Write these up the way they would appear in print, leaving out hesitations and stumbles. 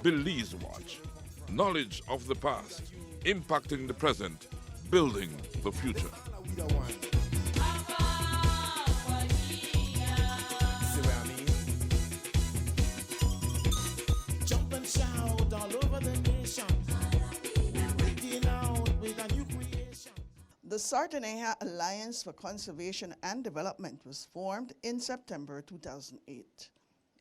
Belize Watch. Knowledge of the past, impacting the present, building the future. Jump and shout all over the nation. We're breaking out with a new creation. The Sarteneja Alliance for Conservation and Development was formed in September 2008.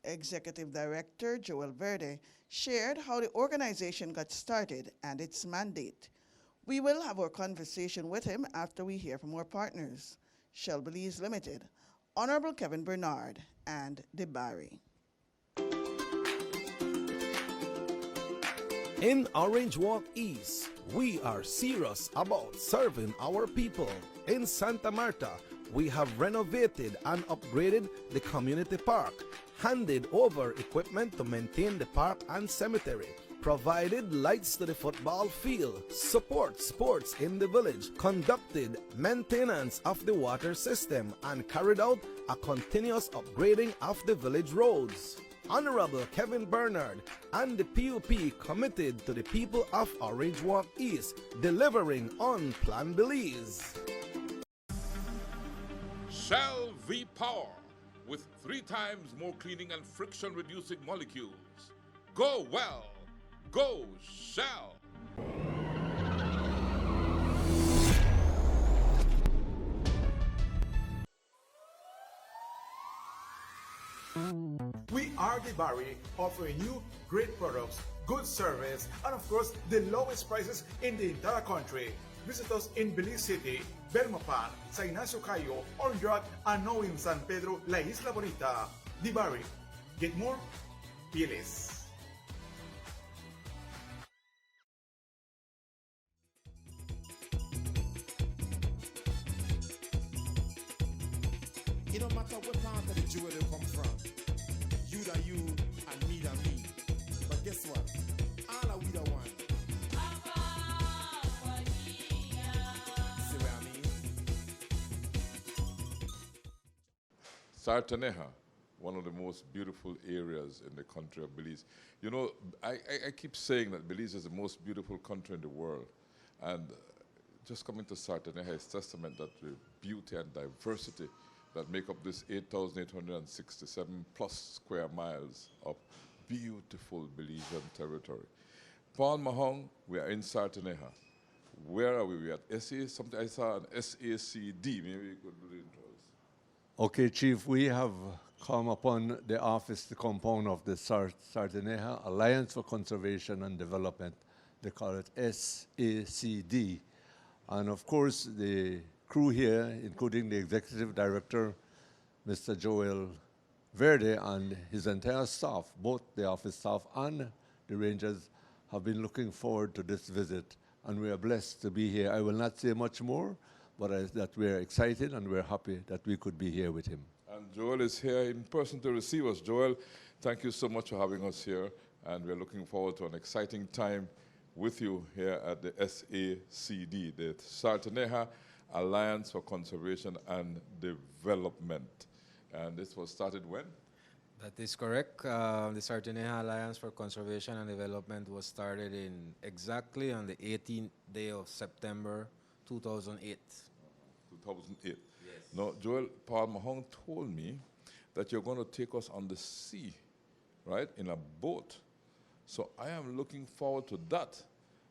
Executive Director Joel Verde shared how the organization got started and its mandate. We will have our conversation with him after we hear from our partners, Shell Belize Limited, Honorable Kevin Bernard, and DeBarry. In Orange Walk East, we are serious about serving our people. In Santa Marta, we have renovated and upgraded the community park, handed over equipment to maintain the park and cemetery, provided lights to the football field, support sports in the village, conducted maintenance of the water system, and carried out a continuous upgrading of the village roads. Honorable Kevin Bernard and the PUP committed to the people of Orange Walk East, delivering on Plan Belize. Shell V-Power, with 3 times more cleaning and friction-reducing molecules. Go well, go Shell. We are DeBarry, offering you great products, good service, and of course, the lowest prices in the entire country. Visit us in Belize City, Belmopan, San Ignacio Cayo, Orange Rock, and now in San Pedro, La Isla Bonita. DeBarry. Get more? Fieles. It don't matter what part of the jewel they come from. You da you and me da me. But guess what? All are we the one. See what I mean? Sarteneja, one of the most beautiful areas in the country of Belize. You know, I keep saying that Belize is the most beautiful country in the world. And just coming to Sarteneja is testament that the beauty and diversity that make up this 8,867 plus square miles of beautiful Belizean territory. Paul Mahong, we are in Sarteneja. Where are we? We are at SA, something I saw an SACD. Maybe you could do the intros. Okay, Chief, we have come upon the office, the compound of the Sarteneja Alliance for Conservation and Development. They call it SACD. And of course, the crew here, including the Executive Director, Mr. Joel Verde, and his entire staff, both the office staff and the Rangers, have been looking forward to this visit. And we are blessed to be here. I will not say much more, but that we are excited and we're happy that we could be here with him. And Joel is here in person to receive us. Joel, thank you so much for having us here, and we're looking forward to an exciting time with you here at the SACD, the Sarteneja Alliance for Conservation and Development. And this was started when? That is correct. The Sarteneja Alliance for Conservation and Development was started exactly on the 18th day of September 2008. 2008. Yes. Now, Joel, Paul Mahong told me that you're going to take us on the sea, right, in a boat. So I am looking forward to that.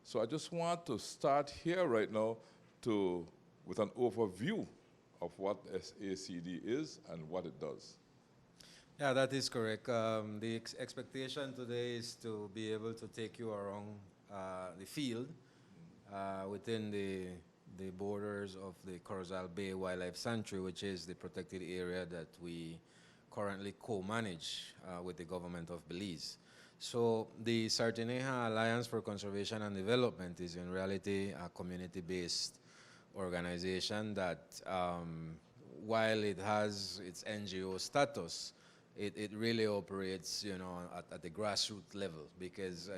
So I just want to start here right now with an overview of what SACD is and what it does. Yeah, that is correct. The expectation today is to be able to take you around the field within the borders of the Corozal Bay Wildlife Sanctuary, which is the protected area that we currently co-manage with the government of Belize. So the Sarteneja Alliance for Conservation and Development is in reality a community-based organization that, while it has its NGO status, it really operates, you know, at the grassroots level, because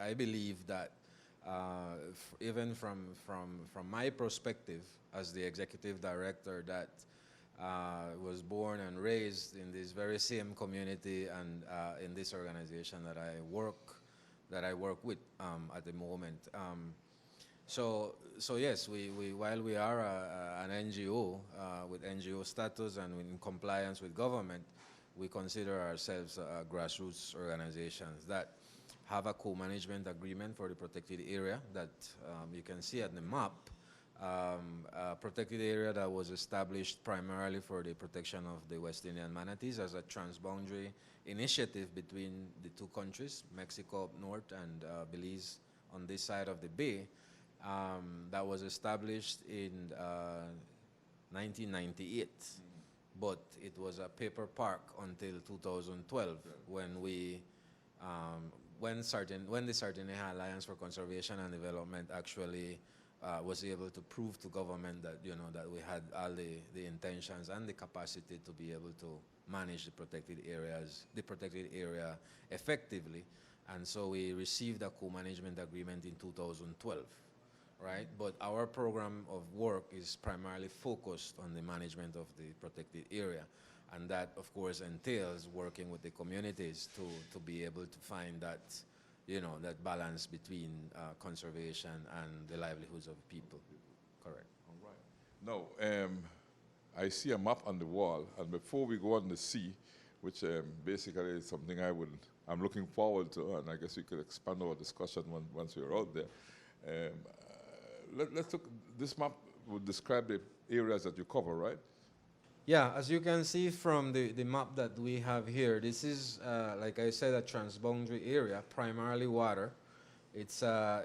I believe that even from my perspective as the executive director that was born and raised in this very same community and in this organization that I work that I work with at the moment. So yes, we while we are an NGO with NGO status and in compliance with government, we consider ourselves grassroots organizations that have a co-management agreement for the protected area that you can see at the map. A protected area that was established primarily for the protection of the West Indian manatees as a transboundary initiative between the two countries, Mexico up north and Belize on this side of the bay. That was established in 1998, but it was a paper park until 2012 when we when the Sarteneja Alliance for Conservation and Development actually was able to prove to government that that we had all the intentions and the capacity to be able to manage the protected area effectively, and so we received a co-management agreement in 2012. Right, but our program of work is primarily focused on the management of the protected area, and that, of course, entails working with the communities to be able to find that, that balance between conservation and the livelihoods of people. Correct. All right. Now, I see a map on the wall, and before we go on the sea, which basically is something I'm looking forward to, and I guess we could expand our discussion once we're out there. Let's look. This map would describe the areas that you cover, right? Yeah, as you can see from the map that we have here, this is, like I said, a transboundary area, primarily water. It's a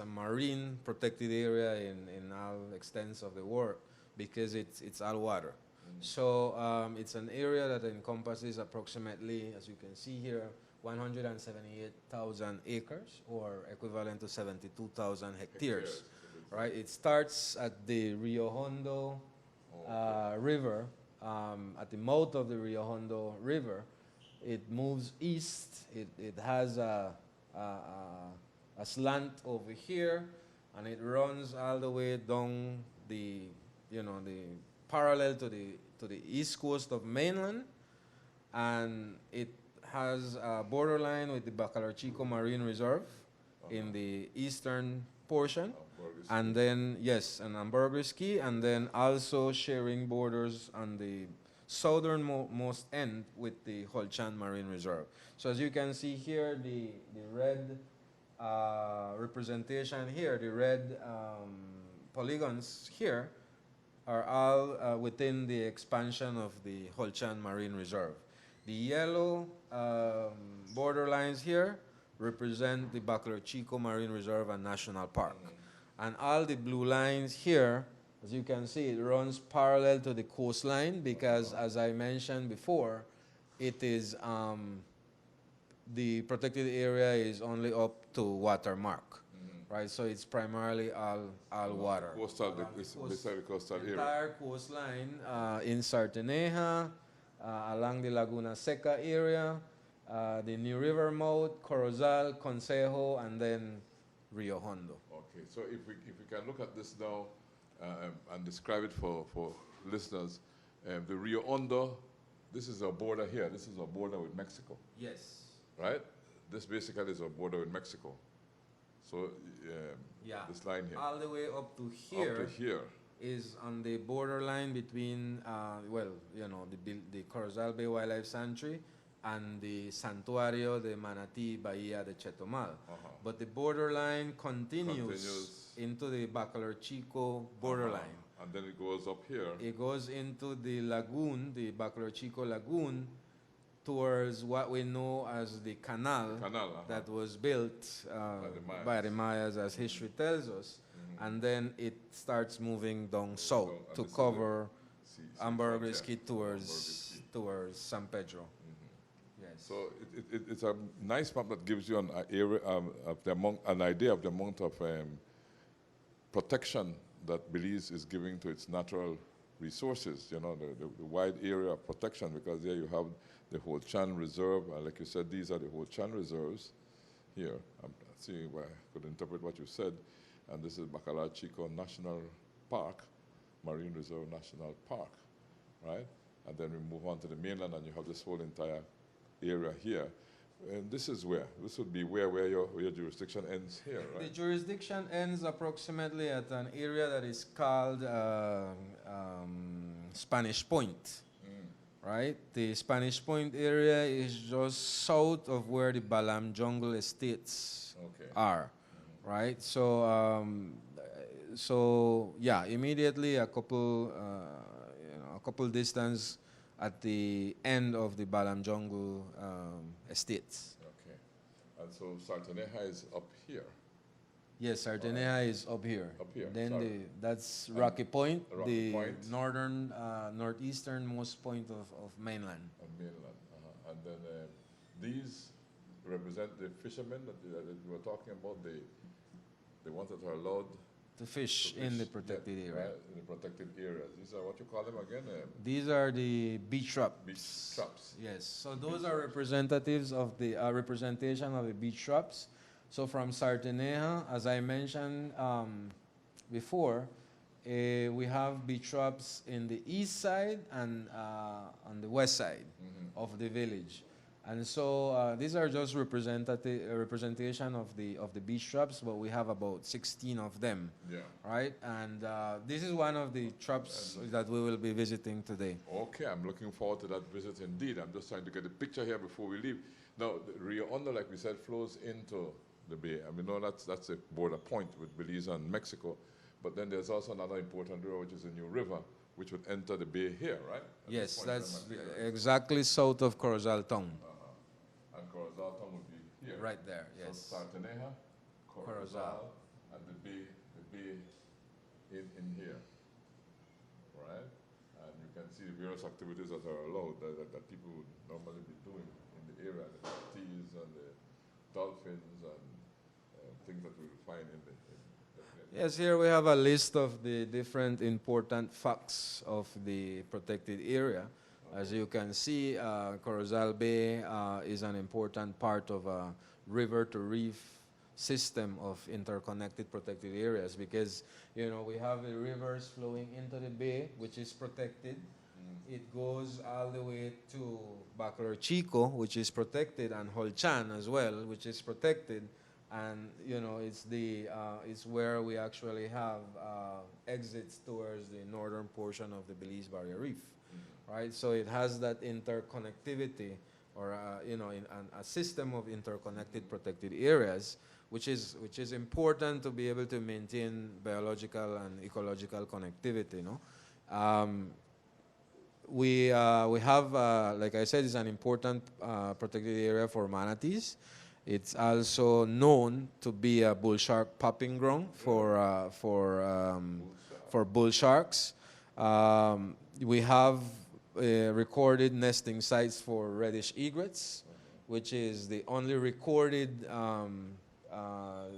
marine protected area in all extents of the world because it's all water. So it's an area that encompasses approximately, as you can see here, 178,000 acres, or equivalent to 72,000 hectares, right? It starts at the Rio Hondo River, at the mouth of the Rio Hondo River. It moves east. It has a slant over here, and it runs all the way down the parallel to the east coast of mainland, and it has a borderline with the Bacalar Chico Marine Reserve in the eastern portion, and then and Ambergris and then also sharing borders on the southernmost end with the Holchan Marine Reserve. So as you can see here, the red representation here, the red polygons here, are all within the expansion of the Holchan Marine Reserve. The yellow border lines here represent the Bacalar Chico Marine Reserve and National Park. And all the blue lines here, as you can see, it runs parallel to the coastline because, as I mentioned before, it is the protected area is only up to watermark. Right, so it's primarily all water. Coastal, beside the coastal area. Entire coastline in Sarteneja, along the Laguna Seca area, the New River mouth, Corozal, Consejo, and then Rio Hondo. Okay, so if we can look at this now and describe it for listeners, the Rio Hondo, this is our border here. This is our border with Mexico. Yes. Right? This basically is our border with Mexico. So this line here. All the way up to here. Up to here. Is on the borderline between, the Corozal Bay Wildlife Sanctuary and the Santuario de Manatí Bahía de Chetumal. But the borderline continues into the Bacalar Chico borderline. And then it goes up here. It goes into the lagoon, the Bacalar Chico Lagoon, towards what we know as the canal that was built by the Mayas, as history tells us. And then it starts moving down south to cover Ambergris towards San Pedro. Yes. So it's a nice map that gives you an area an idea of the amount of protection that Belize is giving to its natural resources. The wide area of protection, because there you have the Holchan Reserve, like you said, these are the Holchan reserves. Here, I'm seeing where I could interpret what you said. And this is Bacalar Chico National Park, Marine Reserve National Park, right? And then we move on to the mainland, and you have this whole entire area here. And this is where? This would be where your jurisdiction ends here, The right? jurisdiction ends approximately at an area that is called Spanish Point, right? The Spanish Point area is just south of where the Balam Jungle Estates Okay. are, right? So, so yeah, immediately a couple, a couple distance at the end of the Balam Jungle Estates. Okay. And so Sarteneja is up here. Yes, Sarteneja is up here. Up here, Then sorry. that's Rocky Point, Rocky the Point. northern, northeasternmost point of mainland. On mainland. And then these represent the fishermen that you were talking about, the ones that are allowed To fish to in the fish, protected yeah, area. right, in the protected areas. These are what you call them again? These are the beach traps. Beach traps. Yes, so those are representatives of the representation of the beach traps. So from Sarteneja, as I mentioned before, we have beach traps in the east side and on the west side of the village. And so these are just representation of the beach traps, but we have about 16 of them, Yeah. right? And this is one of the traps that we will be visiting today. Okay, I'm looking forward to that visit indeed. I'm just trying to get a picture here before we leave. Now, the Rio Hondo, like we said, flows into the bay. I mean, no, that's a border point with Belize and Mexico. But then there's also another important river, which is the New River, which would enter the bay here, right? At this Yes, point that's in time, right? exactly south of Corozal town. And Corozal town would be here. Right there, So yes. Sarteneja, Corozal. and the bay in here, right? And you can see the various activities that are allowed that people would normally be doing in the area, the teas and the dolphins and things that we will find in the Yes, here we have a list of the different important facts of the protected area. As you can see, Corozal Bay is an important part of a river-to-reef system of interconnected protected areas because, you know, we have the rivers flowing into the bay, which is protected. It goes all the way to Bacolor Chico, which is protected, and Holchan as well, which is protected. And you know, it's where we actually have exits towards the northern portion of the Belize Barrier Reef, right? So it has that interconnectivity, or you know, a system of interconnected protected areas, which is important to be able to maintain biological and ecological connectivity. You know, we have, like I said, it's an important protected area for manatees. It's also known to be a bull shark popping ground for bull sharks. We have recorded nesting sites for reddish egrets, which is the only recorded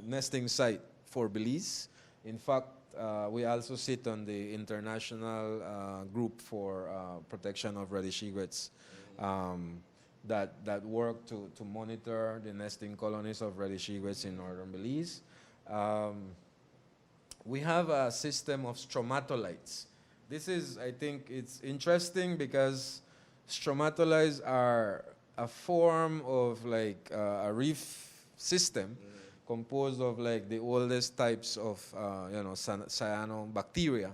nesting site for Belize. In fact, we also sit on the international group for protection of reddish egrets. That work to monitor the nesting colonies of reddish egrets in northern Belize. We have a system of stromatolites. This is, I think, it's interesting because stromatolites are a form of like a reef system composed of like the oldest types of you know, cyanobacteria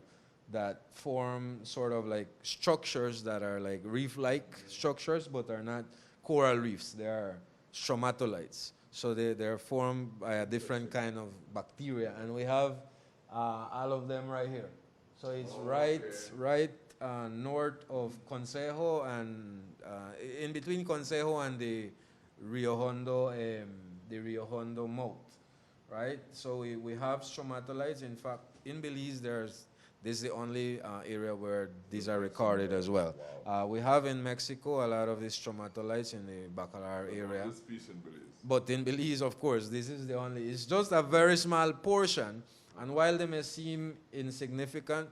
that form sort of like structures that are like reef-like structures, but are not coral reefs. They are stromatolites. So they're formed by a different kind of bacteria, and we have all of them right here. So it's right north of Consejo and in between Consejo and the Rio Hondo mouth, right? So we have stromatolites. In fact, in Belize, this is the only area where these are recorded as well. We have in Mexico a lot of these stromatolites in the Bacalar area. This piece in Belize. But in Belize, of course, this is the only, it's just a very small portion. And while they may seem insignificant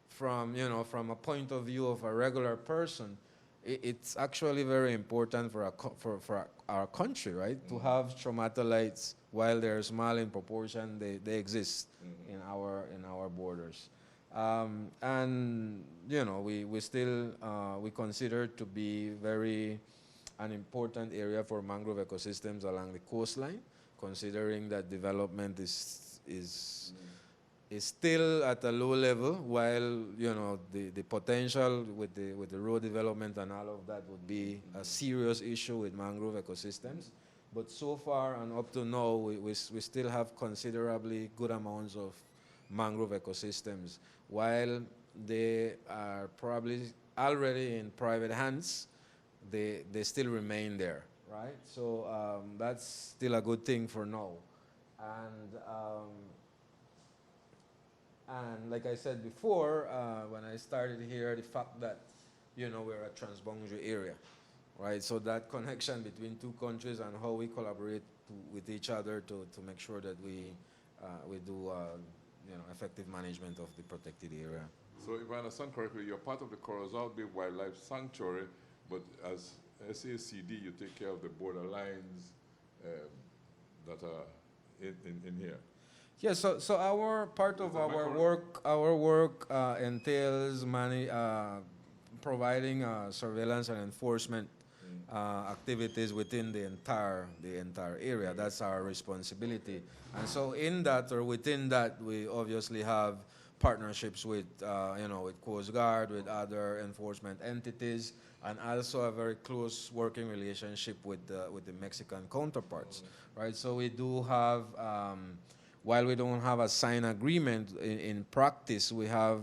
from, you know, from a point of view of a regular person, it's actually very important for our country, right? To have stromatolites, while they're small in proportion, they exist in our borders. And you know, we still we consider to be very an important area for mangrove ecosystems along the coastline, considering that development is still at a low level, while the potential with the road development and all of that would be a serious issue with mangrove ecosystems. But so far and up to now, we still have considerably good amounts of mangrove ecosystems. While they are probably already in private hands, they still remain there, right? So that's still a good thing for now. And like I said before, when I started here, the fact that we're a transboundary area, right? So that connection between two countries and how we collaborate with each other to make sure that we do effective management of the protected area. So if I understand correctly, you're part of the Corozal Bay Wildlife Sanctuary, but as SACD, you take care of the borderlines that are in here. Yeah, so our part of our work entails providing surveillance and enforcement activities within the entire area. That's our responsibility. And so in that or within that, we obviously have partnerships with with Coast Guard, with other enforcement entities, and also a very close working relationship with the Mexican counterparts, right? So we do have. While we don't have a signed agreement, in practice, we have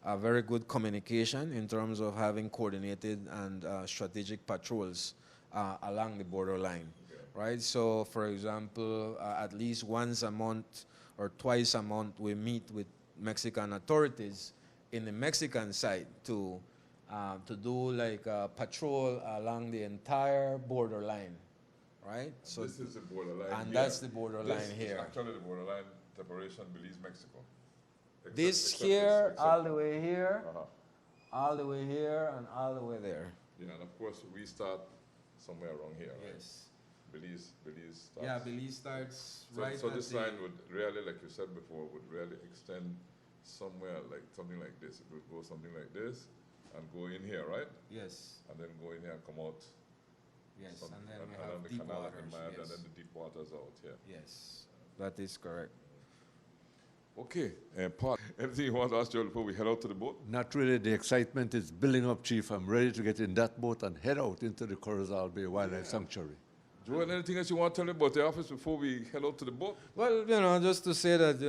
a very good communication in terms of having coordinated and strategic patrols along the borderline, right? So, for example, at least once a month or twice a month, we meet with Mexican authorities in the Mexican side to do like a patrol along the entire borderline. Right? So this is the borderline. And that's the borderline this here. Is actually the borderline separation Belize, Mexico. All the way here, all the way here, and all the way there. Yeah, and of course we start somewhere around here, right? Yes. Belize starts. Yeah, Belize starts right. So this line would really, like you said before, would really extend somewhere like something like this. It would go something like this and go in here, right? Yes. And then go in here and come out. Yes, and then we have have deep waters. And then the deep waters out here. Yes, that is correct. Okay, Paul, anything you want to ask Joel before we head out to the boat? Not really. The excitement is building up, Chief. I'm ready to get in that boat and head out into the Corozal Bay Wildlife Sanctuary. Joel, anything else you want to tell me about the office before we head out to the boat? Well, just to say that,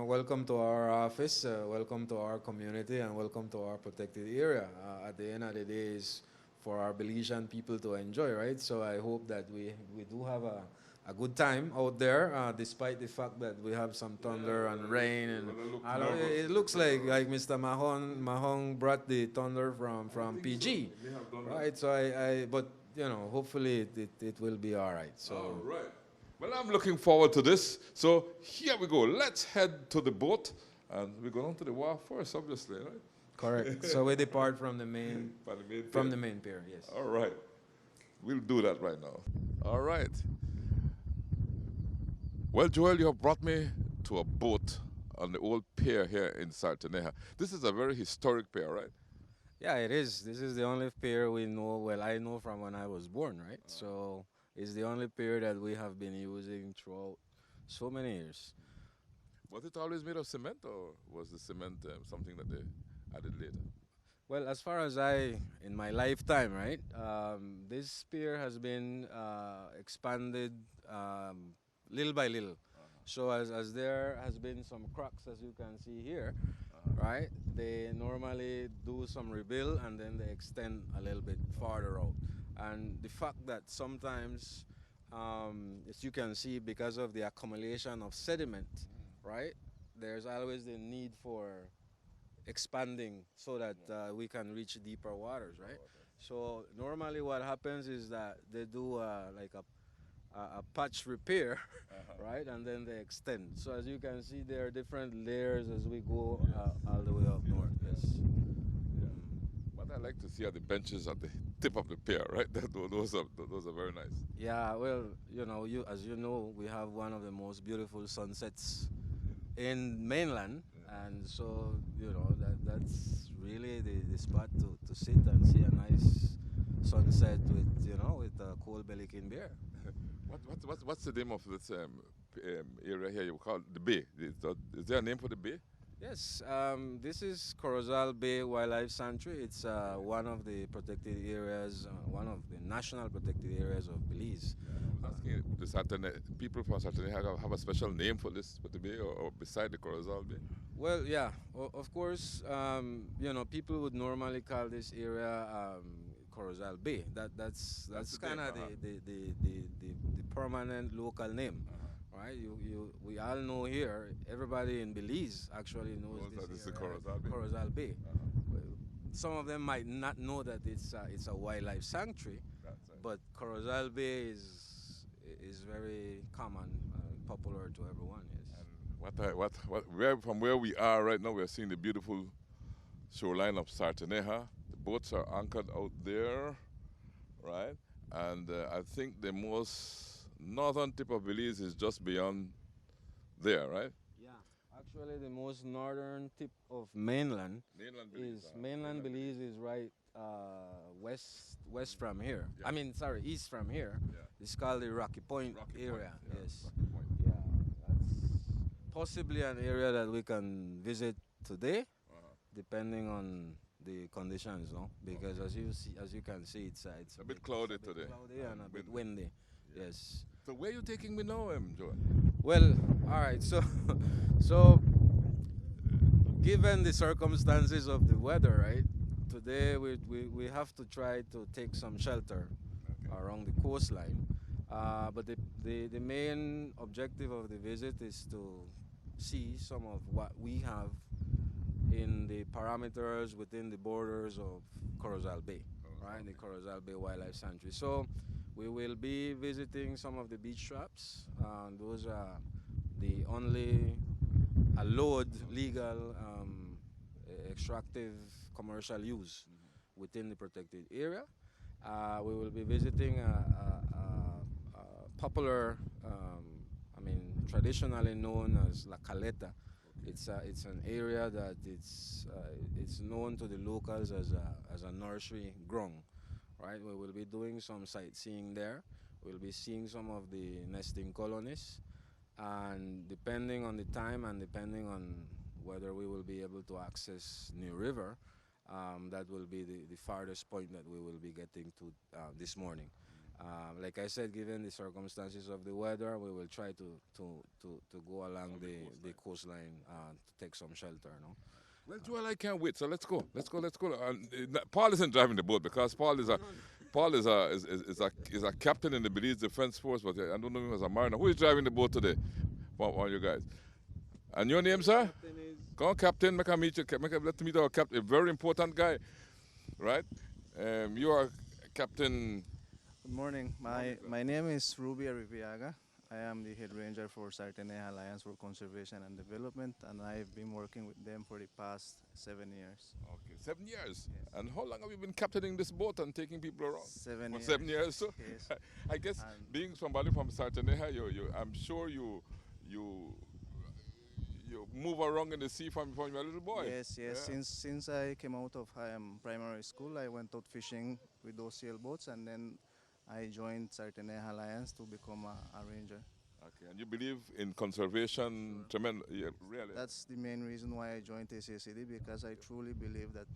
welcome to our office, welcome to our community, and welcome to our protected area. At the end of the day, is for our Belizean people to enjoy, right? So I hope that we do have a good time out there, despite the fact that we have some thunder and rain. And it looks like Mr. Mahon brought the thunder from PG, right? So but hopefully it will be all right. So. All right. Well, I'm looking forward to this. So here we go. Let's head to the boat, and we go on to the wharf first, obviously, right? Correct. So we depart from the main pier, yes. All right. We'll do that right now. All right. Well, Joel, you have brought me to a boat on the old pier here in Sarteneja. This is a very historic pier, right? Yeah, it is. This is the only pier we know, well, I know from when I was born, right? So it's the only pier that we have been using throughout so many years. Was it always made of cement, or was the cement something that they added later? Well, as far as in my lifetime, right, this pier has been expanded little by little. So as there has been some cracks, as you can see here, right, they normally do some rebuild and then they extend a little bit farther out. And the fact that sometimes, as you can see, because of the accumulation of sediment, right, there's always the need for expanding so that we can reach deeper waters, right? So normally what happens is that they do like a patch repair, right, and then they extend. So as you can see, there are different layers as we go all the way up north. Yes. Yeah. What I like to see are the benches at the tip of the pier, right? Those are very nice. Yeah. Well, as you know, we have one of the most beautiful sunsets in mainland. And so, that's really the spot to sit and see a nice sunset with a cold belly king beer. What's the name of this area here? You call it the bay. Is there a name for the bay? Yes, this is Corozal Bay Wildlife Sanctuary. It's one of the protected areas, one of the national protected areas of Belize. I was asking people from Sarteneja have a special name for the bay or beside the Corozal Bay? Well, yeah, of course, people would normally call this area Corozal Bay. That's the kind of name, the permanent local name. Right, we all know here. Everybody in Belize actually knows This is area Corozal as Bay. Corozal Bay. Some of them might not know that it's a wildlife sanctuary, That's right. but Corozal Bay is very common, popular to everyone. Yes. And from where we are right now, we're seeing the beautiful shoreline of Sarteneja. The boats are anchored out there, right? And I think the most northern tip of Belize is just beyond there, right? Yeah, actually, the most northern tip of mainland Mainland Belize is right west from here. Yeah. I mean, sorry, east from here. Yeah. It's called the Rocky Point area. yeah, Yes. Rocky Point. Yeah, that's possibly an area that we can visit today, depending on the conditions, no? Because as you can see, it's A bit cloudy today. cloudy and a bit windy. Yes. So where are you taking me now, Joe? Well, all right. So given the circumstances of the weather, right? Today we have to try to take some shelter around the coastline. But the main objective of the visit is to see some of what we have in the parameters within the borders of Corozal Bay, right? The Corozal Bay Wildlife Sanctuary. So we will be visiting some of the beach traps. Those are the only allowed legal extractive commercial use within the protected area. We will be visiting a popular, traditionally known as La Caleta. It's an area that it's known to the locals as a nursery ground, right? We will be doing some sightseeing there. We'll be seeing some of the nesting colonies, and depending on the time and depending on whether we will be able to access New River, that will be the farthest point that we will be getting to this morning. Like I said, given the circumstances of the weather, we will try to go along the coastline to take some shelter. No? Well, Joel, I can't wait. So let's go. Paul isn't driving the boat because Paul is a captain in the Belize Defense Force, but I don't know him as a mariner. Who is driving the boat today? One of you guys. And your name, sir? Come on, Captain. Let me meet our captain. A very important guy, right? You are Captain. Good morning. My name is Ruby Arriviaga. I am the head ranger for Sarteneja Alliance for Conservation and Development, and I've been working with them for the past 7 years. Okay, 7 years. Yes. And how long have you been captaining this boat and taking people around? 7 For years. 7 years. So Yes. I guess And being somebody from Sarteneja, I'm sure you move around in the sea from you're a little boy. Yes. Yeah. Since I came out of primary school, I went out fishing with those sailboats, and then I joined Sarteneja Alliance to become a ranger. Okay, and you believe in conservation, yeah, really? That's the main reason why I joined ACCD, because I truly believe that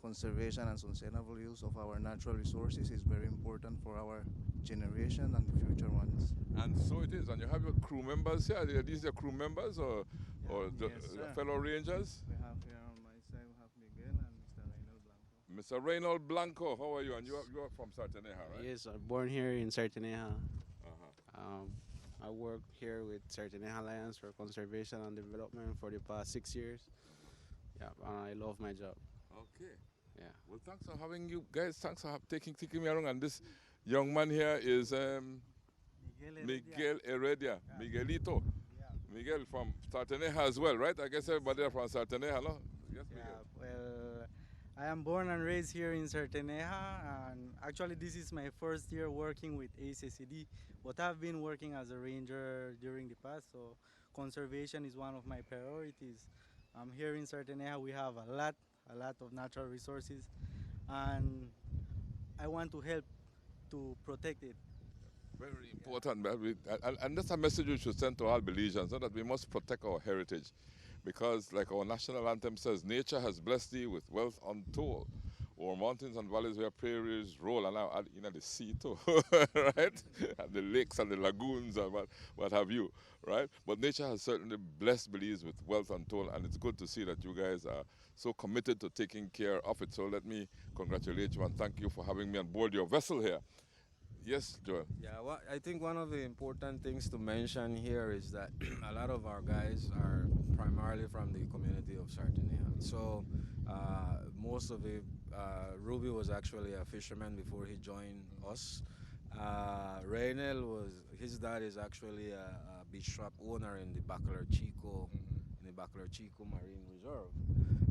conservation and sustainable use of our natural resources is very important for our generation and the future ones. And so it is. And you have your crew members here. Are these your crew members or Yes, sir. fellow rangers? We have here on my side, we have Miguel and Mr. Reynold Blanco. Mr. Reynold Blanco, how are you? And you are from Sarteneja, right? Yes, I'm born here in Sarteneja. Uh-huh. I work here with Sarteneja Alliance for Conservation and Development for the past 6 years. Yeah, and I love my job. Okay. Yeah. Well, thanks for having you guys. Thanks for taking me along. And this young man here is Miguel Heredia, Miguelito. Miguel from Sarteneja as well, right? I guess everybody are from Sarteneja, no? Yes, Miguel. Well, I am born and raised here in Sarteneja, and actually this is my first year working with ACCD, but I've been working as a ranger during the past, so conservation is one of my priorities. Here in Sarteneja we have a lot of natural resources, and I want to help to protect it. Very important. And that's a message we should send to all Belizeans, that we must protect our heritage. Because, like our national anthem says, nature has blessed thee with wealth untold. Our mountains and valleys where prairies roll, and now add the sea too, right? And the lakes and the lagoons and what have you, right? But nature has certainly blessed Belize with wealth untold, and it's good to see that you guys are so committed to taking care of it. So let me congratulate you and thank you for having me on board your vessel here. Yes, Joel. Yeah, well, I think one of the important things to mention here is that a lot of our guys are primarily from the community of Sarteneja. So most of it, Ruby was actually a fisherman before he joined us. His dad is actually a beach trap owner in the Bacalar Chico, Marine Reserve.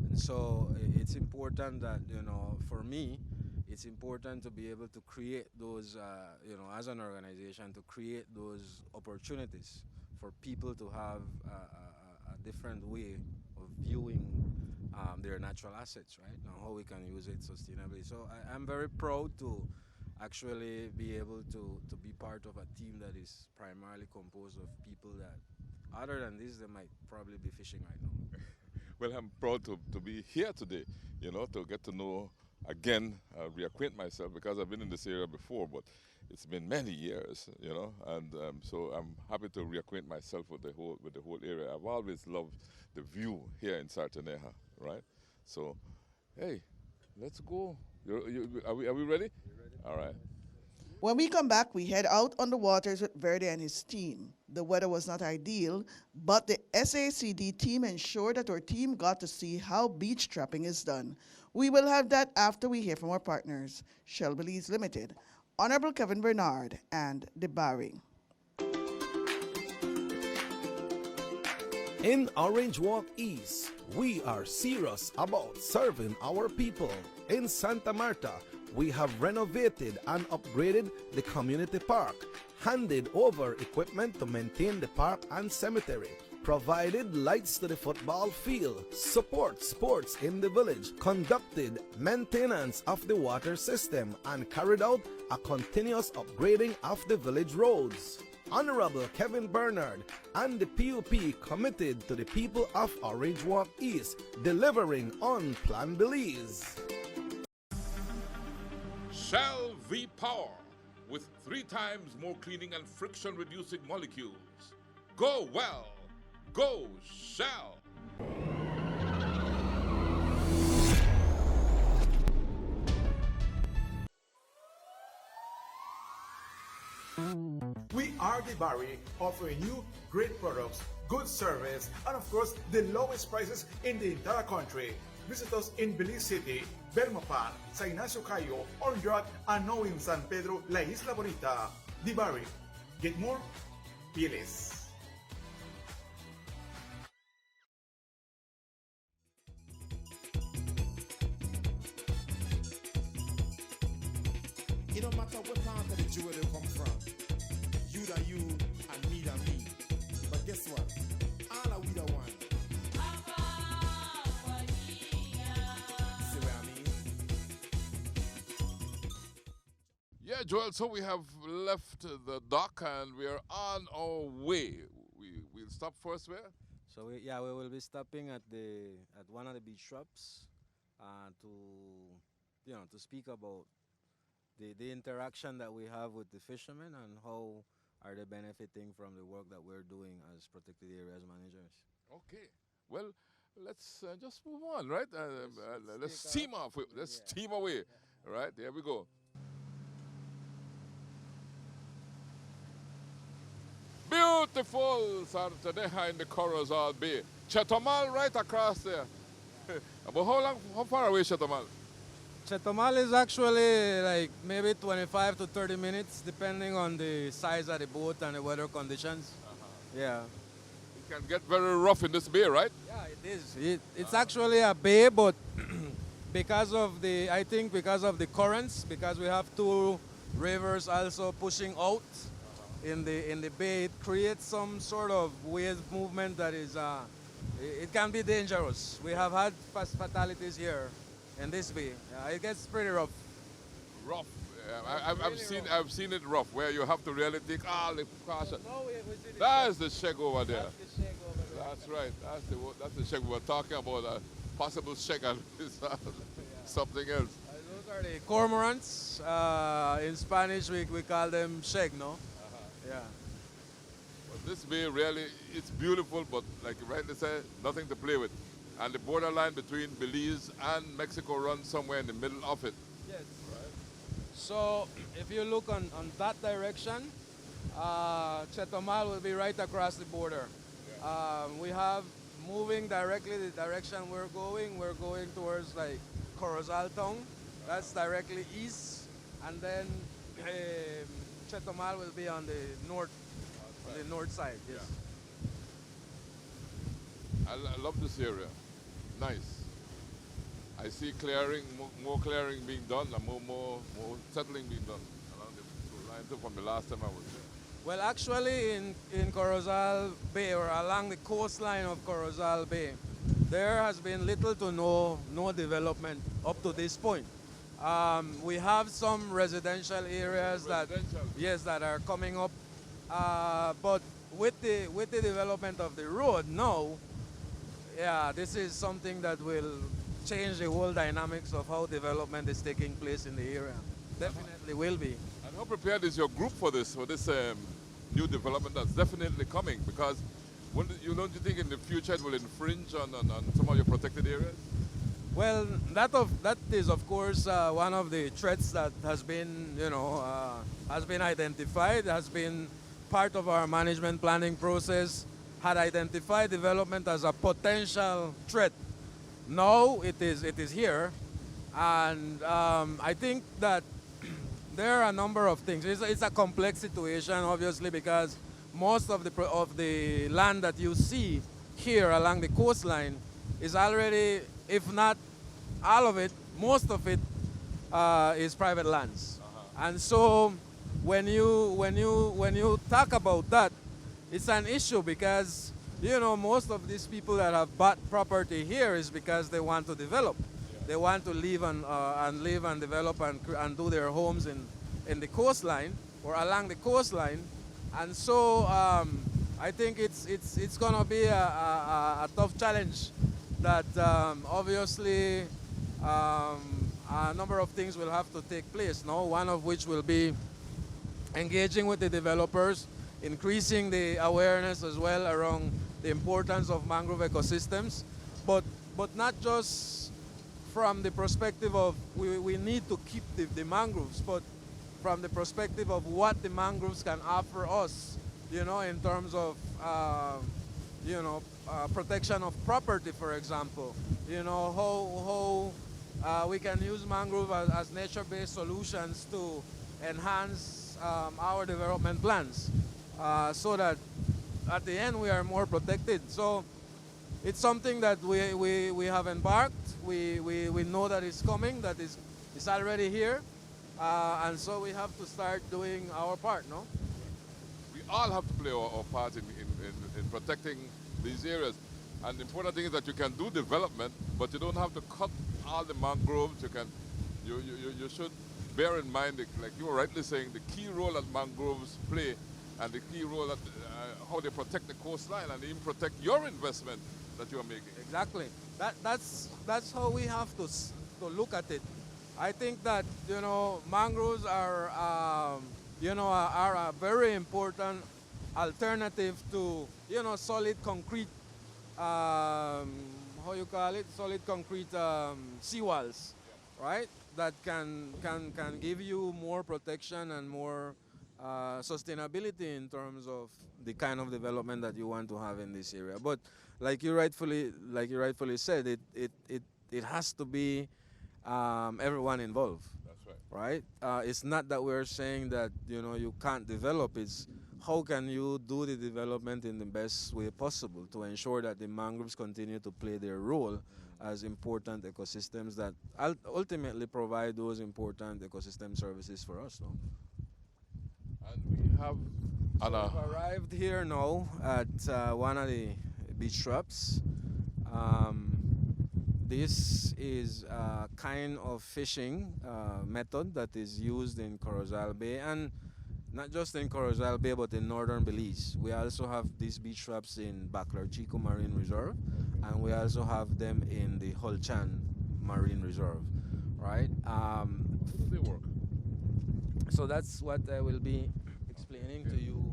And so it's important that, for me, it's important to be able to create those, as an organization, to create those opportunities for people to have a different way of viewing their natural assets, right? And how we can use it sustainably. So I'm very proud to actually be able to be part of a team that is primarily composed of people that, other than this, they might probably be fishing right now. Well, I'm proud to be here today, to get to know, again, reacquaint myself, because I've been in this area before, but it's been many years, and so I'm happy to reacquaint myself with the whole area. I've always loved the view here in Sarteneja, right? So, hey, let's go. Are we ready? All right. When we come back, we head out on the waters with Verde and his team. The weather was not ideal, but the SACD team ensured that our team got to see how beach trapping is done. We will have that after we hear from our partners, Shell Belize Limited, Honorable Kevin Bernard, and the Barry. In Orange Walk East, we are serious about serving our people. In Santa Marta, we have renovated and upgraded the community park, handed over equipment to maintain the park and cemetery, provided lights to the football field, support sports in the village, conducted maintenance of the water system, and carried out a continuous upgrading of the village roads. Honorable Kevin Bernard and the PUP committed to the people of Orange Walk East, delivering on Plan Belize. Shell V-Power, with 3 times more cleaning and friction-reducing molecules. Go well. Go Shell. We are the Barry, offering you great products, good service, and of course, the lowest prices in the entire country. Visit us in Belize City, Belmopan, Sa Ignacio Cayo, Orange Rock, and now in San Pedro, La Isla Bonita. The Barry. Get more? Belize. It don't matter what part of the jewel they come from. You that you and me that me. But guess what? All are we the one. See what I mean? Yeah, Joel, so we have left the dock and we are on our way. We'll stop first where? So we will be stopping at one of the beach shops to speak about the interaction that we have with the fishermen and how are they benefiting from the work that we're doing as protected areas managers. Okay. Well, let's just move on, right? Let's steam off. Let's steam away. All right, there we go. Beautiful Sarteneja in the Corazon Bay. Chetomal right across there. But how far away Chetomal? Chetomal is actually like maybe 25 to 30 minutes, depending on the size of the boat and the weather conditions. Yeah. It can get very rough in this bay, right? Yeah, it is. It's actually a bay, but because of the currents, because we have 2 rivers also pushing out in the bay, it creates some sort of wave movement that is, it can be dangerous. We have had fatalities here in this bay. It gets pretty rough. rough. I've seen it rough, where you have to really take all the caution. That's the shake over there. That's right. That's the shake we were talking about. A possible shake and something else. Those are the cormorants. In Spanish, we call them sheg, no? Yeah. But this bay really, it's beautiful, but like you rightly said, nothing to play with. And the borderline between Belize and Mexico runs somewhere in the middle of it. Yes. So if you look on that direction, Chetumal will be right across the border. We have moving directly the direction we're going towards like Corozal town. That's directly east, and then Chetumal will be on the north side. Yes. Yeah. I love this area. Nice. I see clearing, more clearing being done, and more settling being done along the line from the last time I was there. Well, actually, in Corozal Bay, or along the coastline of Corozal Bay, there has been little to no development up to this point. We have some residential areas that are coming up, but with the development of the road now, yeah, this is something that will change the whole dynamics of how development is taking place in the area. Definitely will be. And how prepared is your group for this new development that's definitely coming? Because don't you think in the future it will infringe on some of your protected areas? Well, that is of course one of the threats that has been identified, has been part of our management planning process, had identified development as a potential threat. Now it is here, and I think that there are a number of things. It's a complex situation, obviously, because most of the land that you see here along the coastline is already, if not all of it, most of it is private lands. And so when you talk about that, it's an issue because most of these people that have bought property here is because they want to develop. They want to live and develop and do their homes in the coastline or along the coastline. And so I think it's gonna be a tough challenge that obviously a number of things will have to take place. No, one of which will be engaging with the developers, increasing the awareness as well around the importance of mangrove ecosystems, but not just from the perspective of we need to keep the mangroves, but from the perspective of what the mangroves can offer us, in terms of protection of property, for example. How we can use mangrove as nature-based solutions to enhance our development plans, so that at the end we are more protected. So it's something that we have embarked. We know that it's coming, that it's already here, and so we have to start doing our part, no? We all have to play our part in protecting these areas. And the important thing is that you can do development, but you don't have to cut all the mangroves. You should bear in mind, like you were rightly saying, the key role that mangroves play, and the key role that how they protect the coastline and even protect your investment that you are making. Exactly. That's how we have to look at it. I think that mangroves are a very important alternative to solid concrete. Solid concrete seawalls, right? That can give you more protection and more sustainability in terms of the kind of development that you want to have in this area. But like you rightfully said, it has to be everyone involved. That's right. Right? It's not that we're saying that you can't develop. It's how can you do the development in the best way possible to ensure that the mangroves continue to play their role as important ecosystems that ultimately provide those important ecosystem services for us. No? And we have we've arrived here now at one of the beach traps. this is a kind of fishing method that is used in Corozal Bay, and not just in Corozal Bay, but in northern Belize. We also have these beach traps in Baclar Chico Marine Reserve, and we also have them in the Holchan Marine Reserve, right? How do they work? So that's what I will be explaining to you.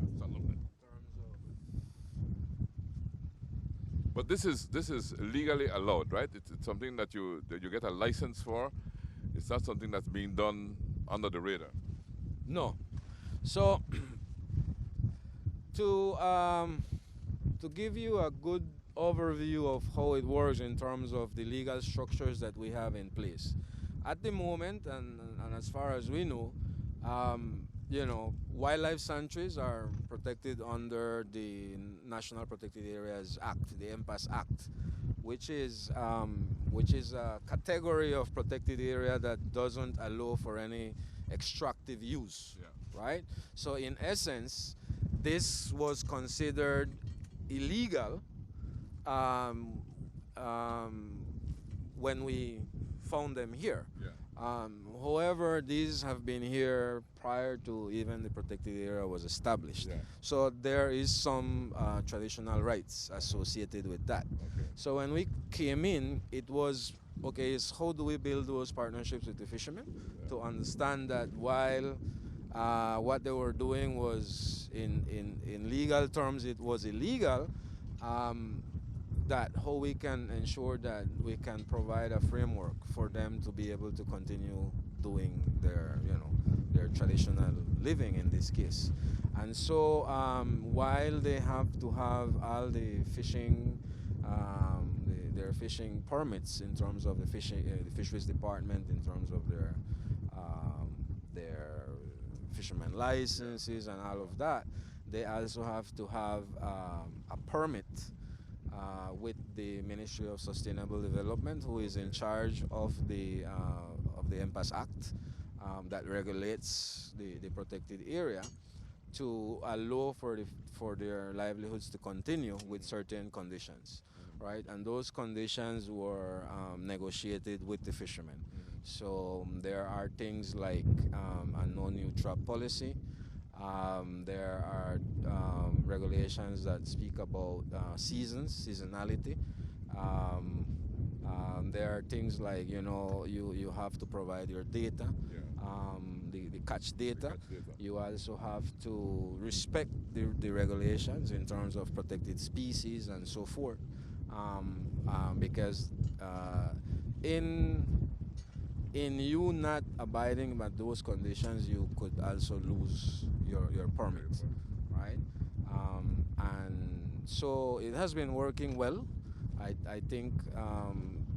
But this is legally allowed, right? It's something that you get a license for. It's not something that's being done under the radar. No. So to give you a good overview of how it works in terms of the legal structures that we have in place, at the moment, and as far as we know, wildlife sanctuaries are protected under the National Protected Areas Act, the MPAS Act, which is a category of protected area that doesn't allow for any extractive use, right? So in essence, this was considered illegal when we found them here. However, these have been here prior to even the protected area was established. So there is some traditional rights associated with that. So when we came in, it was, okay, so how do we build those partnerships with the fishermen to understand that while what they were doing was in legal terms, it was illegal, that how we can ensure that we can provide a framework for them to be able to continue doing their traditional living in this case. And so while they have to have all the fishing, their fishing permits in terms of the fisheries department, in terms of their fisherman licenses and all of that, they also have to have a permit with the Ministry of Sustainable Development, who is in charge of the MPAS Act that regulates the protected area, to allow for their livelihoods to continue with certain conditions, right? And those conditions were negotiated with the fishermen. So there are things like a no new trap policy. There are regulations that speak about seasonality. There are things like, you have to provide your data, the catch data. You also have to respect the regulations in terms of protected species and so forth, because in you not abiding by those conditions, you could also lose your permit, right? And so it has been working well. I think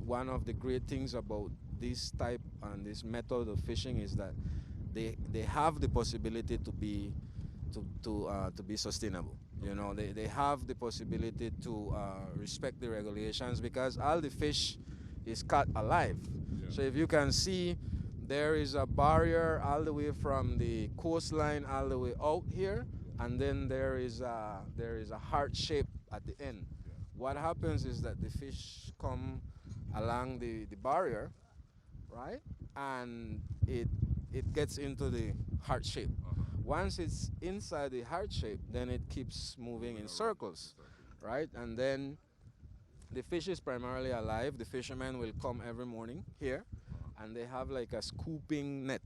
one of the great things about this type and this method of fishing is that they have the possibility to be sustainable. They have the possibility to respect the regulations, because all the fish is caught alive. So if you can see, there is a barrier all the way from the coastline all the way out here, and then there is a heart shape at the end. What happens is that the fish come along the barrier, right, and it gets into the heart shape. Once it's inside the heart shape, then it keeps moving in circles, right? And then the fish is primarily alive. The fishermen will come every morning here, and they have like a scooping net.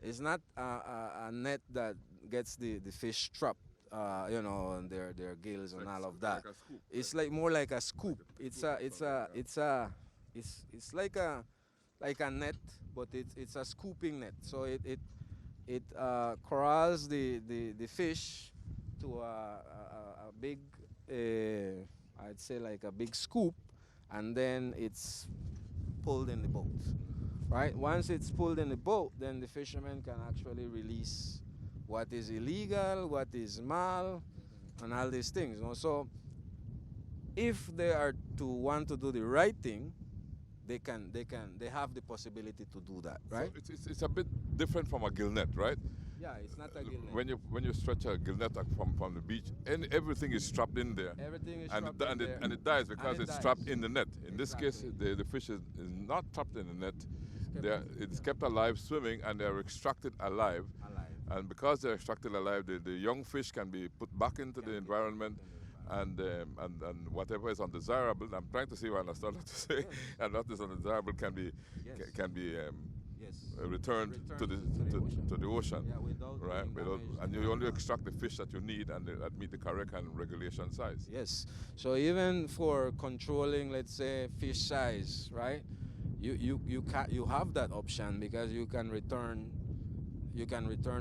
It's not a net that gets the fish trapped, and their gills and all of that. It's like more like a scoop. It's like a net, but it's a scooping net. So it corrals the fish to a big, I'd say like a big scoop, and then it's pulled in the boat, right? Once it's pulled in the boat, then the fishermen can actually release what is illegal, what is mal, and all these things. So if they are to want to do the right thing, they have the possibility to do that, right? So it's a bit different from a gill net, right? Yeah, it's not a gill net. When you stretch a gill net from the beach, and everything is strapped in there. Everything is and strapped in there. And it dies because it's trapped in the net. In In this case, the fish is not trapped in the net. It's kept alive swimming, and they're extracted alive. And because they're extracted alive, the young fish can be put back into the environment, and whatever is undesirable. I'm trying to see what I understand what to say, and what is undesirable can be returned to the ocean. Yeah, without right? And you only extract the fish that you need and that meet the correct and regulation size. Yes. So even for controlling, let's say, fish size, right? You have that option because you can return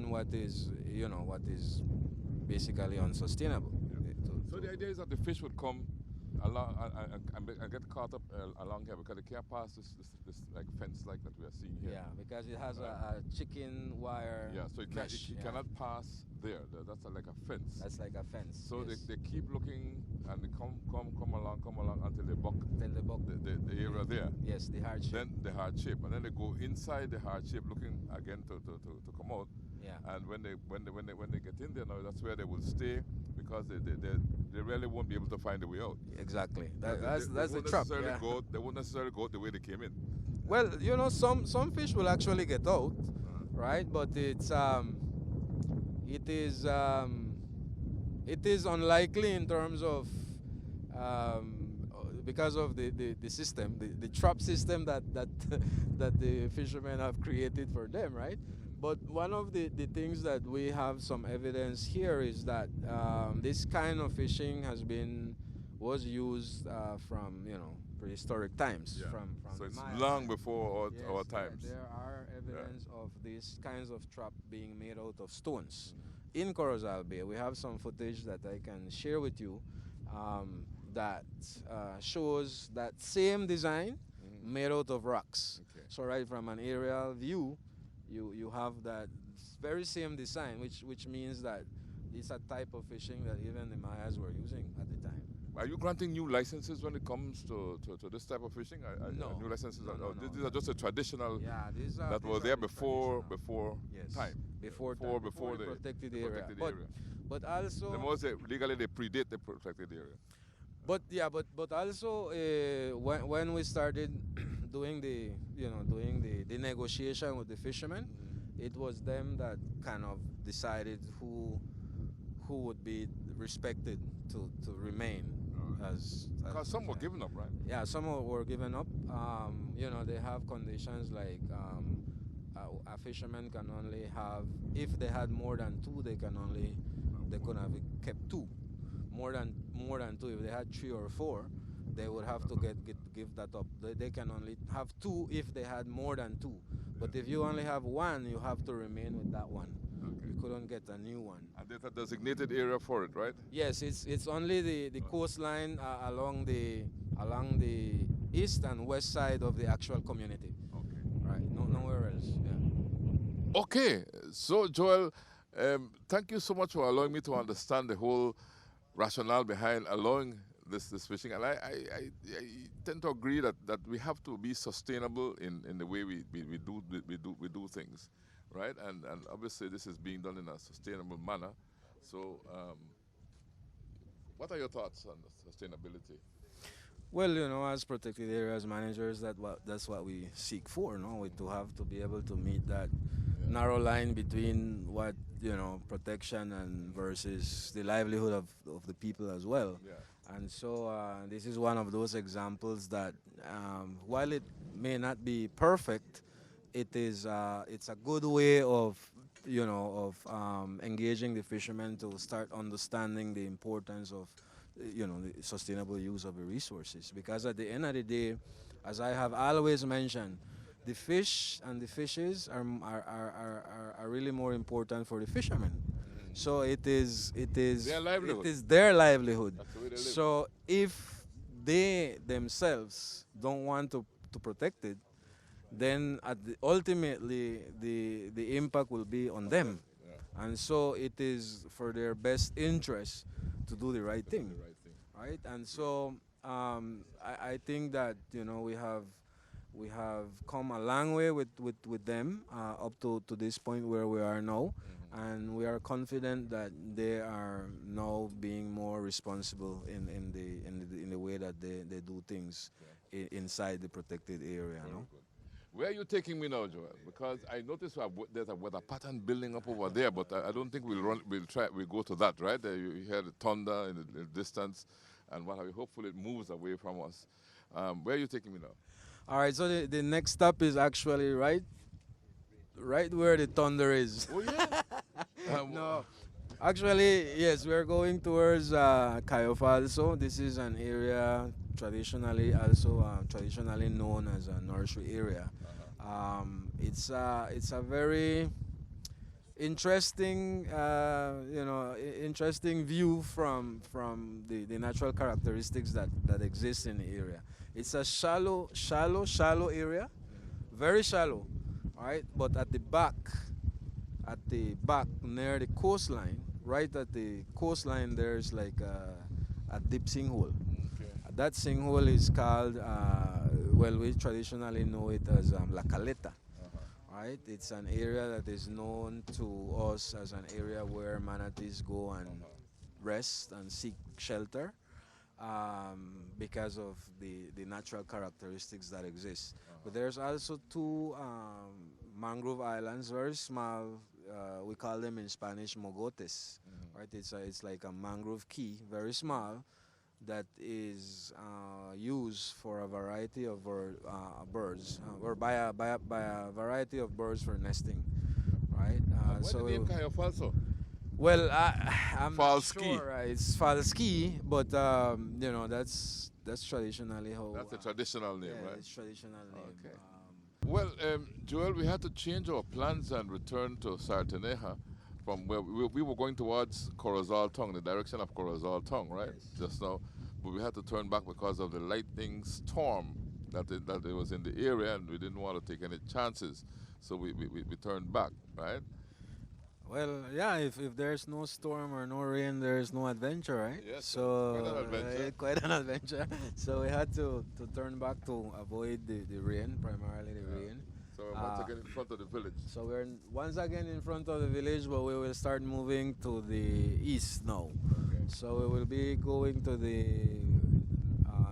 what is basically unsustainable. So the idea is that the fish would come along and get caught up along here because they can't pass this like fence like that we are seeing here. Yeah, because it has a chicken wire. Yeah, so it cannot pass there. That's like a fence. That's like a fence. So yes. they keep looking and they come along until they buck the area there. Yes, the heart shape. Then the heart shape, and then they go inside the heart shape looking again to come out. Yeah. And when they get in there now, that's where they will stay because they really won't be able to find a way out. Exactly. That's the trap. Yeah. They won't necessarily go out the way they came in. Well, some fish will actually get out, right? But it is unlikely in terms of because of the system, the trap system that the fishermen have created for them, right? But one of the things that we have some evidence here is that this kind of fishing was used from prehistoric times. Yeah. From so it's Maya long before our yes, times. There are evidence of these kinds of trap being made out of stones. In Corozal Bay, we have some footage that I can share with you that shows that same design made out of rocks. Okay. So right from an aerial view, you have that very same design, which means that it's a type of fishing that even the Mayas were using at the time. Are you granting new licenses when it comes to this type of fishing? No. New licenses? No, These are just a traditional these that were there before yes. time. Before the protected area. But also the most legally they predate the protected area. But also when we started doing the negotiation with the fishermen, it was them that kind of decided who would be respected to remain as because some were given up, right? Yeah, some were given up. They have conditions like a fisherman can only have, if they had more than two, they could have kept two. More than two. If they had 3 or 4, they would have to give that up. They can only have 2 if they had more than 2. But if you only have 1, you have to remain with that one. Okay. You couldn't get a new one. And there's a designated area for it, right? Yes, it's only the coastline along the east and west side of the actual community. Okay. Right. Nowhere else. Yeah. Okay. So Joel, thank you so much for allowing me to understand the whole rationale behind allowing this fishing, and I tend to agree that we have to be sustainable in the way we do things, right? And obviously this is being done in a sustainable manner. So, what are your thoughts on sustainability? Well, as protected areas managers, that's what we seek for, no? To have to be able to meet that narrow line between what protection and versus the livelihood of the people as well. Yeah. And so this is one of those examples that while it may not be perfect, it's a good way of engaging the fishermen to start understanding the importance of the sustainable use of the resources. Because at the end of the day, as I have always mentioned, the fish and the fishes are really more important for the fishermen. So it is their livelihood. It is their livelihood. That's the way they live. So if they themselves don't want to protect it, then ultimately the impact will be on them. Yeah. And so it is for their best interest to do the right thing. Right? And so I think that we have come a long way with them up to this point where we are now, and we are confident that they are now being more responsible in the way that they do things inside the protected area. No? Where are you taking me now, Joel? Because I noticed there's a weather pattern building up over there, but I don't think we'll go to that, right? You hear the thunder in the distance, and what have you. Hopefully it moves away from us. Where are you taking me now? All right, so the next stop is actually right where the thunder is. Oh, yeah? No, actually, yes, we're going towards Cayo Falso. This is an area traditionally known as a nursery area. It's a very interesting interesting view from the natural characteristics that exist in the area. It's a shallow area, very shallow, all right? But at the back near the coastline, right at the coastline, there's like a deep sinkhole. Okay. That sinkhole is called, we traditionally know it as La Caleta. Right? It's an area that is known to us as an area where manatees go and rest and seek shelter because of the natural characteristics that exist. But there's also two mangrove islands, very small. We call them in Spanish mogotes. Right? It's like a mangrove key, very small, that is used for a variety of birds, or by a variety of birds for nesting, right? Why the name Cayo Falso? Well, I'm not Falski. sure. It's Falski, but that's traditionally how. That's the traditional name, yeah, right? it's traditional name. Okay. Well, Joel, we had to change our plans and return to Sarteneja from where we were going towards Corozal Tongue, the direction of Corozal Tongue, right? Yes. Just now. But we had to turn back because of the lightning storm that it was in the area, and we didn't want to take any chances. So we turned back, right? Well, yeah, if there's no storm or no rain, there's no adventure, right? Yes, so quite an adventure. quite an adventure. So we had to turn back to avoid the rain, primarily the rain. So we're once again in front of the village. So we're once again in front of the village, but we will start moving to the east now. Okay. So we will be going to the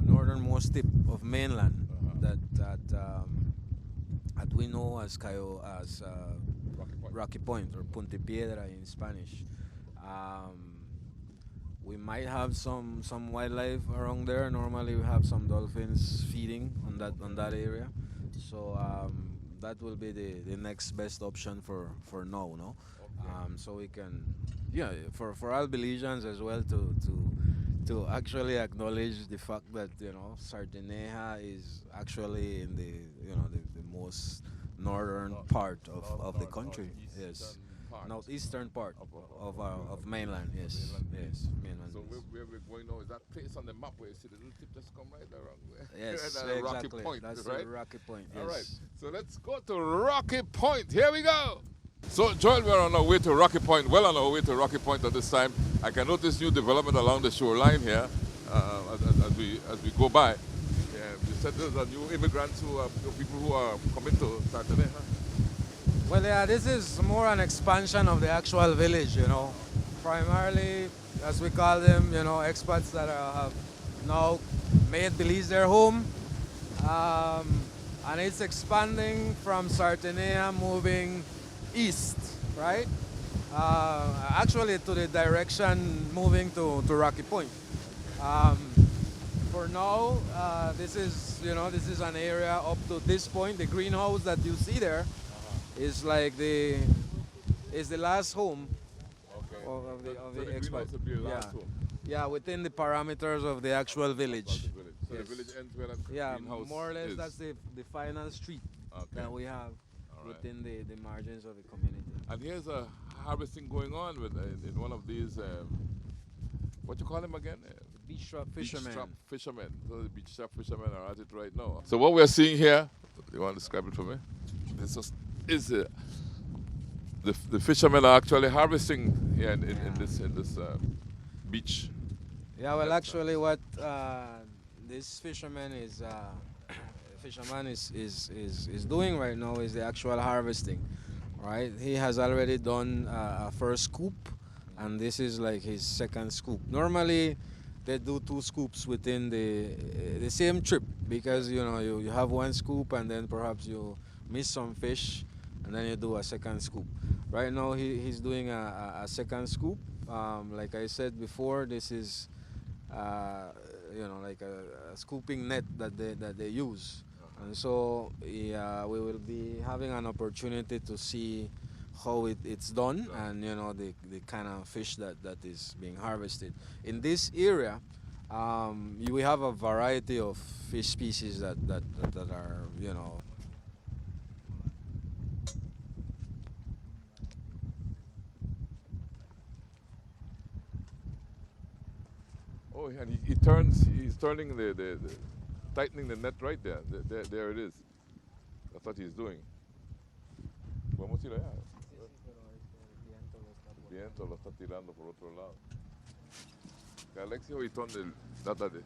northernmost tip of mainland that we know as Rocky Point or Punta Piedra in Spanish. We might have some wildlife around there. Normally we have some dolphins feeding on that area. So that will be the next best option for now, no? Okay. So we can, for all Belizeans as well to actually acknowledge the fact that Sarteneja is actually in the most northern part of the country. Yes, northeastern part of mainland. Yes, yes, mainland. So where we're going now is that place on the map where you see the little tip just come right around there. Yes, Right at exactly. Rocky Point, That's right? the Rocky Point. Yes. All right, so let's go to Rocky Point. Here we go. So, Joel, we're on our way to Rocky Point, well on our way to Rocky Point at this time. I can notice new development along the shoreline here as we go by. You said there's a new immigrants people who are coming to Sarteneja. Well, yeah, this is more an expansion of the actual village, Primarily, as we call them, expats that have now made Belize their home. And it's expanding from Sarteneja, moving east, right? Actually to the direction moving to Rocky Point. For now, this is an area up to this point. The greenhouse that you see there is like the last home of the expat. Yeah, within the parameters of the actual village. So the village ends where that greenhouse more or less is. that's the final street that we have within the margins of the community. And here's a harvesting going on in one of these, what you call them again? Beach trap fishermen. Beach trap fishermen. So the beach trap fishermen are at it right now. So what we're seeing here, you want to describe it for me? Is the fishermen are actually harvesting here in this beach. Yeah, well, actually, what this fisherman is doing right now is the actual harvesting, right? He has already done a first scoop, and this is like his second scoop. Normally, they do 2 scoops within the same trip, because you know you have 1 scoop and then perhaps you miss some fish and then you do a second scoop. Right now he's doing a second scoop. Like I said before, this is you know, like a scooping net that they use, and so yeah, we will be having an opportunity to see how it's done, and you know the kind of fish that is being harvested in this area. We have a variety of fish species that are, you know. Oh, and he's turning tightening the net right there. There it is. That's what he's doing. Vamos a ir allá. El viento lo está tirando por otro lado. Que Alexio y ton del data de.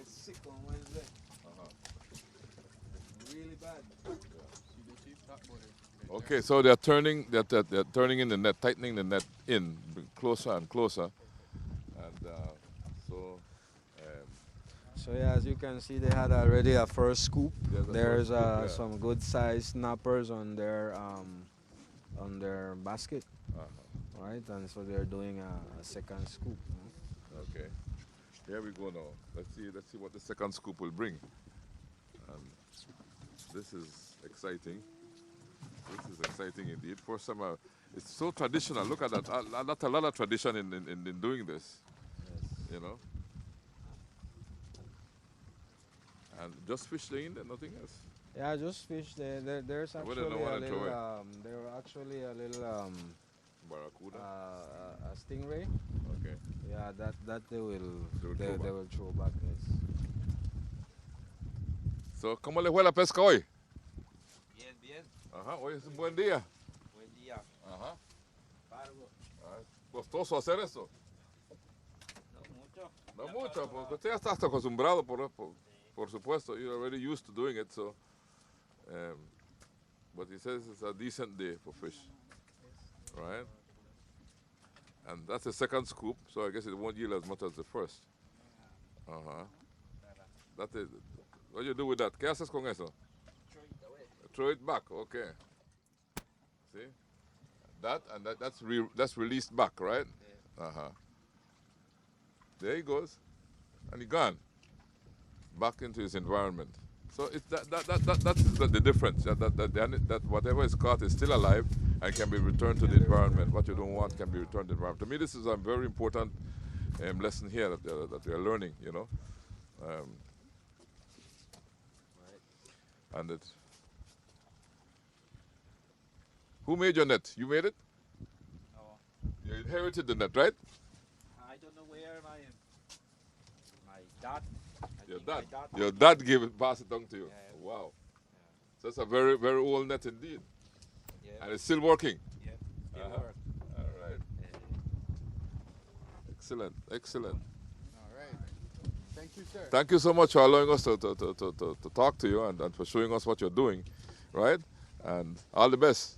Sick on Wednesday. Really bad. Okay, so they're turning in the net, tightening the net in closer and closer, and so yeah, as you can see, they had already a first scoop. There's some good sized snappers on their basket, right? And so they're doing a second scoop. Okay. Here we go now. Let's see what the second scoop will bring. This is exciting. This is exciting indeed. First time, it's so traditional. Look at that. A lot of tradition in doing this. Yes. You know. And just fish in there, nothing else. Yeah, just fish. There's actually a little barracuda, a stingray. Okay. Yeah, that they will throw back. Yes. So, ¿cómo le fue la pesca hoy? Bien, bien. Ajá, hoy es un buen día. Buen día. Ajá. Pargo. ¿Costoso hacer eso? No mucho. No mucho, porque usted ya está acostumbrado, por supuesto. You're already used to doing it, so. But he says it's a decent day for fish. Right? And that's the second scoop, so I guess it won't yield as much as the first. That is, what do you do with that? ¿Qué haces con eso? Throw it back, okay. See? That's released back, right? There he goes. And he gone. Back into his environment. So it's that's the difference. That whatever is caught is still alive and can be returned to the environment. What you don't want can be returned to the environment. To me, this is a very important lesson here that we are learning. You know, and it. Who made your net? You made it? No. You inherited the net, right? I don't know where my dad. Your dad passed it on to you. Yeah. Wow. Yeah. So it's a very, very old net indeed. Yeah. And it's still working. Yeah. Still work. All right. Excellent. Excellent. All right. Thank you, sir. Thank you so much for allowing us to talk to you and for showing us what you're doing, right? And all the best.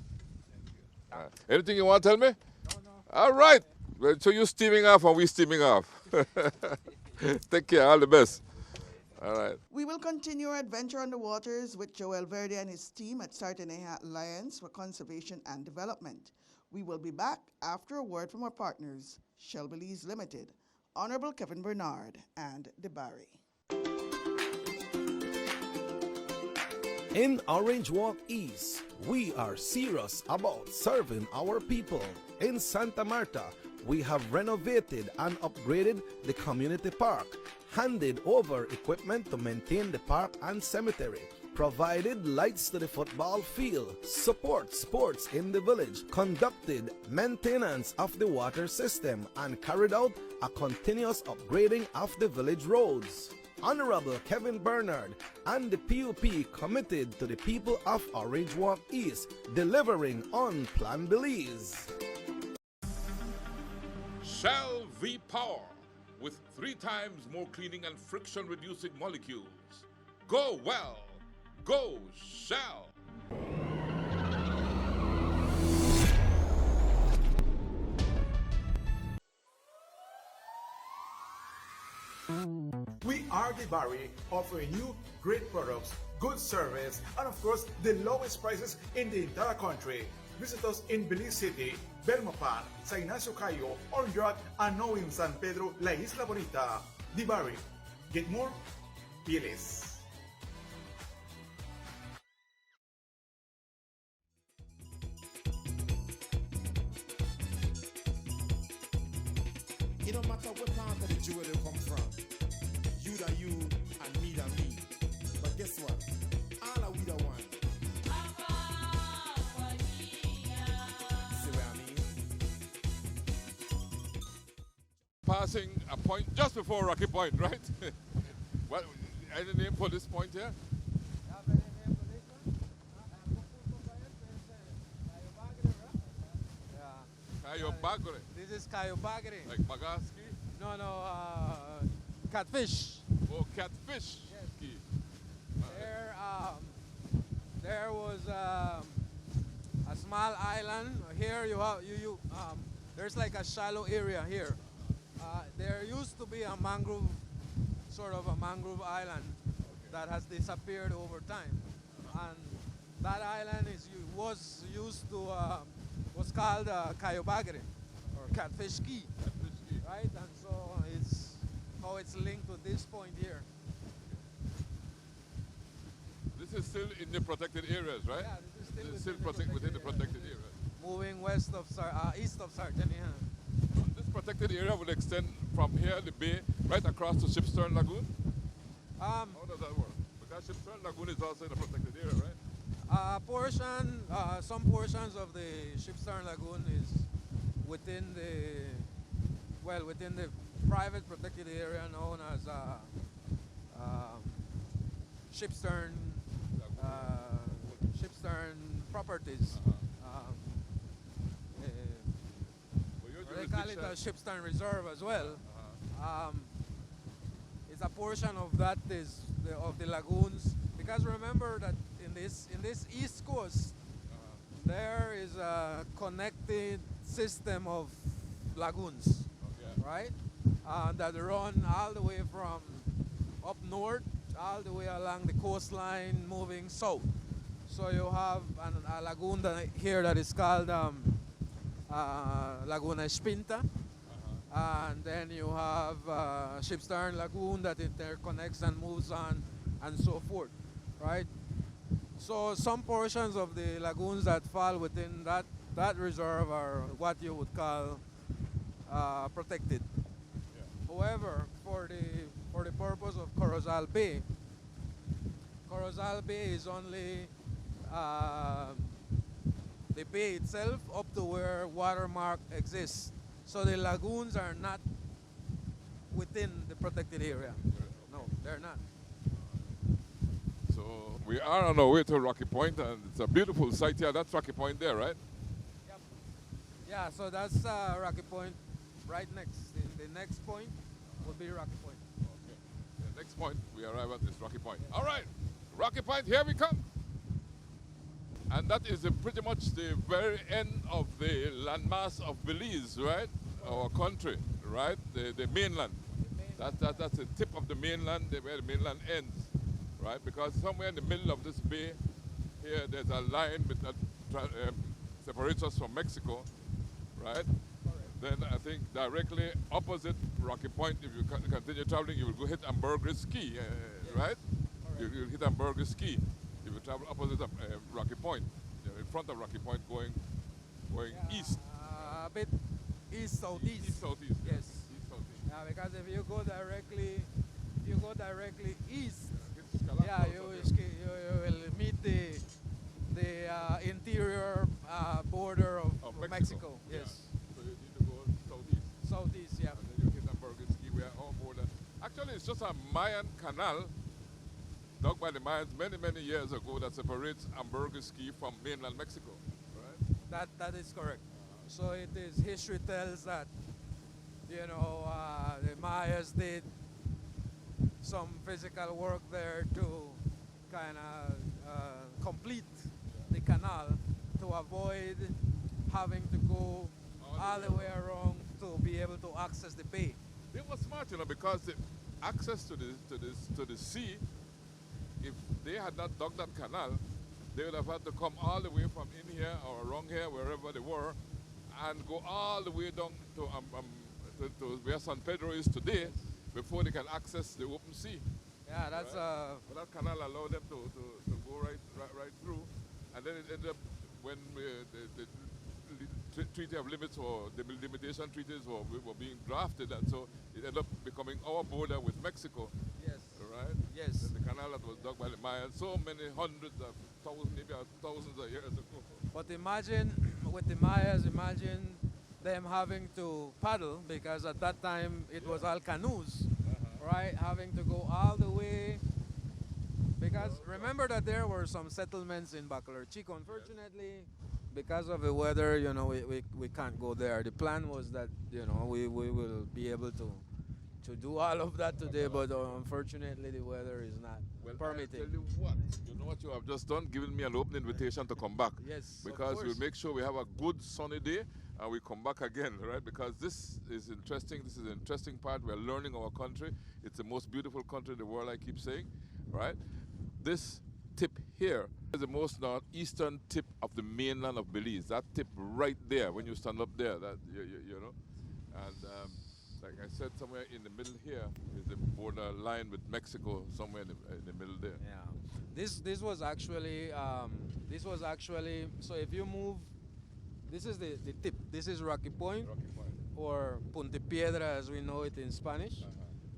Anything you want to tell me? No. All right. Well, so you steaming off and we steaming off. Take care. All the best. All right. We will continue our adventure on the waters with Joel Verde and his team at Sarteneja Alliance for Conservation and Development. We will be back after a word from our partners, Shell Belize Limited, Honorable Kevin Bernard, and DeBarry. In Orange Walk East, we are serious about serving our people. In Santa Marta, we have renovated and upgraded the community park, handed over equipment to maintain the park and cemetery, provided lights to the football field, support sports in the village, conducted maintenance of the water system, and carried out a continuous upgrading of the village roads. Honorable Kevin Bernard and the PUP committed to the people of Orange Walk East, delivering on Plan Belize. Shell V-Power with 3 times more cleaning and friction reducing molecules. Go well. Go Shell. We are the Barry, offering you great products, good service, and of course, the lowest prices in the entire country. Visit us in Belize City, Belmopan, San Ignacio Cayo, Orange Rock, and now in San Pedro, La Isla Bonita. The Barry. Get more? Be less. It don't matter what part of the jewel they come from. You that you and me that me. But guess what? All are we the one. See what I mean? Passing a point just before Rocky Point, right? What, any name for this point here? Cayo Bagre. This is Cayo Bagre. Like Bagaski? No, catfish. Oh, catfish. Ski. There was a small island. Here you have there's like a shallow area here. There used to be a mangrove, sort of a mangrove island that has disappeared over time, and that island was used to was called Cayo Bagre or Catfish Key, right? And so it's how it's linked to this point here. This is still in the protected areas, right? Yeah, this is still within the protected area. Moving west of east of Sarteneja. This protected area will extend from here, the bay, right across to Shipstern Lagoon? How does that work? Because Shipstern Lagoon is also in a protected area, right? Some portions of the Shipstern Lagoon is within the private protected area known as Shipstern properties. They call it a Shipstern Reserve as well. It's a portion of that of the lagoons, because remember that in this east coast there is a connected system of lagoons, right? That run all the way from up north all the way along the coastline moving south. So you have a lagoon here that is called Laguna Espinta, and then you have Shipstern Lagoon that interconnects and moves on and so forth, right? So some portions of the lagoons that fall within that reserve are what you would call protected. However, for the purpose of Corozal Bay is only the bay itself up to where watermark exists. So the lagoons are not within the protected area. No, they're not. So we are on our way to Rocky Point, and it's a beautiful site here. That's Rocky Point there, right? Yep. Yeah, so that's Rocky Point right next. The next point would be Rocky Point. Okay. The next point we arrive at is Rocky Point. All right, Rocky Point, here we come. And that is pretty much the very end of the landmass of Belize, right? Our country, right? The mainland. That's the tip of the mainland, where the mainland ends, right? Because somewhere in the middle of this bay, here there's a line that separates us from Mexico, right? Then I think directly opposite Rocky Point, if you continue traveling, you will go hit Ambergris Key, right? You'll hit Ambergris Key. If you travel opposite of Rocky Point, in front of Rocky Point, going east. A bit east East, southeast. Yes. East, southeast. Yeah, because if you go directly east, It's Calafia yeah, or you will, something. you will meet the interior border of Mexico. Yeah. Yes. So you need to go southeast. Southeast, yeah. And then you hit Hamburger Ski, we are on border. Actually, it's just a Mayan canal dug by the Mayans many, many years ago that separates Hamburger Ski from mainland Mexico. Right? That is correct. So it is, history tells that, you know, the Mayas did some physical work there to kind of complete the canal to avoid having to go all the way around to be able to access the bay. They were smart, you know, because the access to the sea, if they had not dug that canal, they would have had to come all the way from in here or around here, wherever they were, and go all the way down to where San Pedro is today before they can access the open sea. Yeah, that's right? But that canal allowed them to go right through, and then it ended up when the Treaty of Limits or the limitation treaties were being drafted, and so it ended up becoming our border with Mexico. Yes. Right? Yes. The canal that was dug by the Mayans so many hundreds of thousands, maybe thousands of years ago. But imagine, with the Mayas, imagine them having to paddle, because at that time it was all canoes, right? Having to go all the way, because remember that there were some settlements in Bacalar Chico. Unfortunately, because of the weather, you know, we can't go there. The plan was that, you know, we will be able to do all of that today, but unfortunately the weather is not permitting. I'll tell you what, you know what you have just done? Given me an open invitation to come back. Yes, because we'll make sure we have a good sunny day and we come back again, right? Because this is interesting. This is an interesting part. We're learning our country. It's the most beautiful country in the world, I keep saying, right? This tip here is the most northeastern tip of the mainland of Belize. That tip right there, when you stand up there, that you know, and like I said, somewhere in the middle here is the border line with Mexico, somewhere in the middle there. Yeah, this was actually so if you move, this is the tip. This is Rocky Point, or Punta Piedra as we know it in Spanish.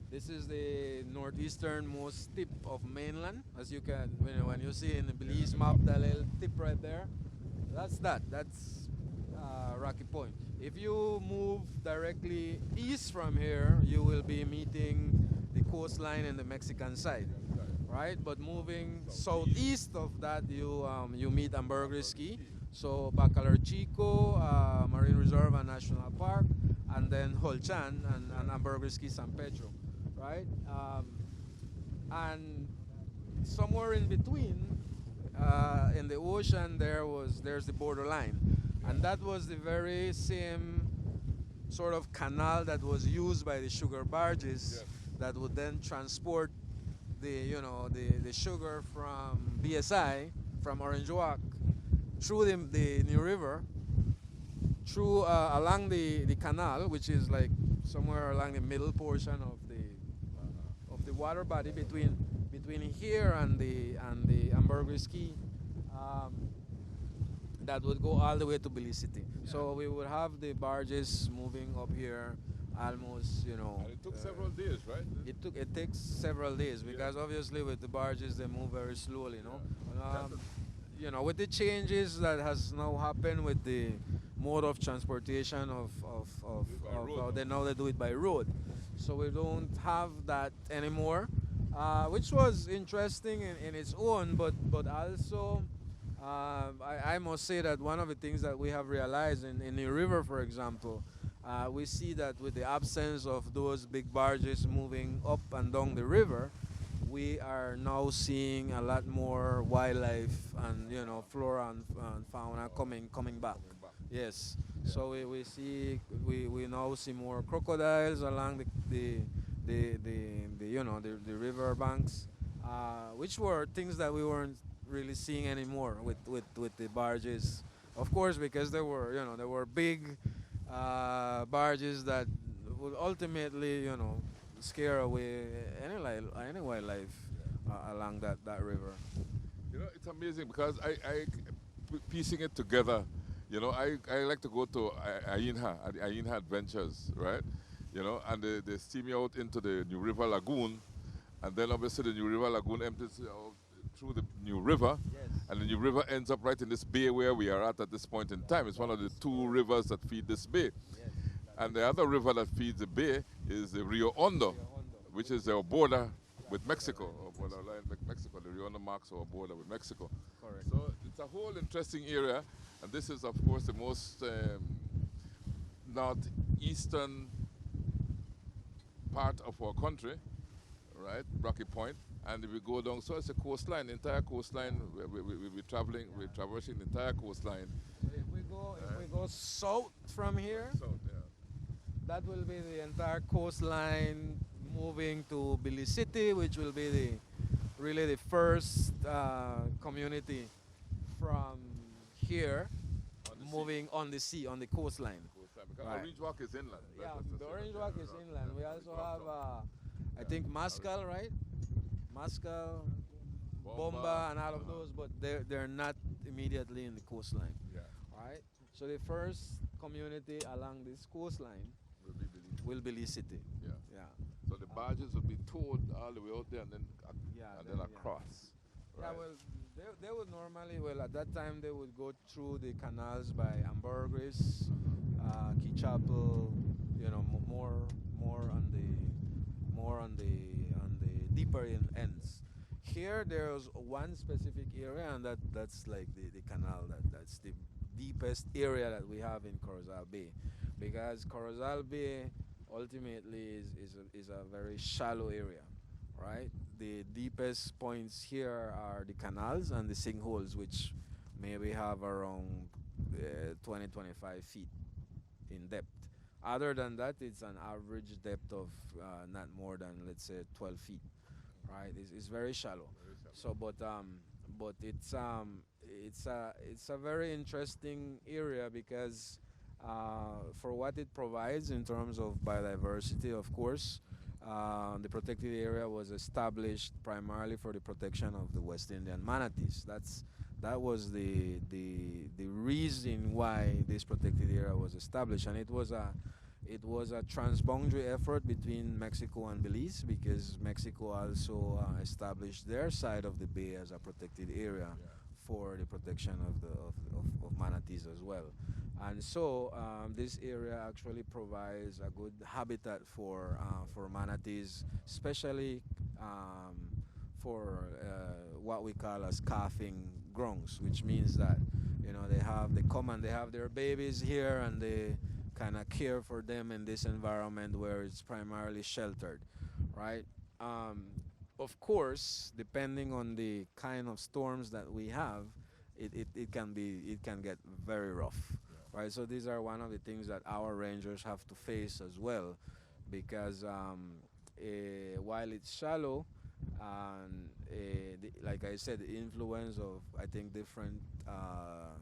This is the northeasternmost tip of mainland, as you can when you see in the Belize map that little tip right there. That's Rocky Point. If you move directly east from here, you will be meeting the coastline and the Mexican side, right? But moving southeast of that, you meet Hamburger Ski. So Bacalar Chico, Marine Reserve and National Park, and then Holchan and Hamburger Ski San Pedro, right? And somewhere in between, in the ocean, there's the borderline. And that was the very same sort of canal that was used by the sugar barges that would then transport the sugar from BSI, from Orange Walk, through the New River, through along the canal, which is like somewhere along the middle portion of the water body between here and the Hamburger Ski. That would go all the way to Belize City. Yeah. So we would have the barges moving up here almost, you know. And it took several days, right? It takes several days because obviously with the barges they move very slowly, you know. You know, with the changes that has now happened with the mode of transportation of now they do it by road. So we don't have that anymore, which was interesting in its own, but also I must say that one of the things that we have realized in the river, for example, we see that with the absence of those big barges moving up and down the river, we are now seeing a lot more wildlife and, you know, flora and fauna coming back. Yes. Yeah. So we now see more crocodiles along the river banks, which were things that we weren't really seeing anymore with the barges. Of course, because there were big barges that would ultimately, you know, scare away any wildlife along that river. You know, it's amazing because I piecing it together, You know, I like to go to Ainha Adventures, right? You know, and they steam you out into the New River Lagoon, and then obviously the New River Lagoon empties out through the New River, and the New River ends up right in this bay where we are at this point in time. It's one of the two rivers that feed this bay. And the other river that feeds the bay is the Rio Hondo, which is our border with Mexico, or border line with Mexico. The Rio Hondo marks our border with Mexico. Correct. So it's a whole interesting area, and this is, of course, the most northeastern part of our country, right? Rocky Point. And if we go down, so it's a coastline, the entire coastline. We're traveling, we're traversing the entire coastline. So if we go south from here, that will be the entire coastline moving to Belize City, which will be really the first community from here moving on the sea, on the coastline. Because Orange Walk is inland. Yeah, the Orange Walk is inland. We also have, I think, Mascal, right? Mascal, Bomba, and all of those, but they're not immediately in the coastline. Yeah. Right? So the first community along this coastline will be Belize City. Yeah. Yeah. So the barges will be towed all the way out there and then across. Yeah, Right. well, they would normally, well, at that time they would go through the canals by Ambergris, Key Chapel, you know, more on the deeper ends. Here there's one specific area, and that's like the canal that's the deepest area that we have in Corozal Bay, because Corozal Bay ultimately is a very shallow area, right? The deepest points here are the canals and the sinkholes, which maybe have around 20-25 feet in depth. Other than that, it's an average depth of not more than, let's say, 12 feet, right? It's very shallow. So, but it's a very interesting area because for what it provides in terms of biodiversity, of course. The protected area was established primarily for the protection of the West Indian manatees. That was the reason why this protected area was established, and it was a transboundary effort between Mexico and Belize, because Mexico also established their side of the bay as a protected area for the protection of manatees as well. And so this area actually provides a good habitat for manatees, especially for what we call as calving grounds, which means that, you know, they come and they have their babies here, and they kind of care for them in this environment where it's primarily sheltered, right? Of course, depending on the kind of storms that we have, it can get very rough. Right, so these are one of the things that our rangers have to face as well, because while it's shallow, and like I said, the influence of, I think, different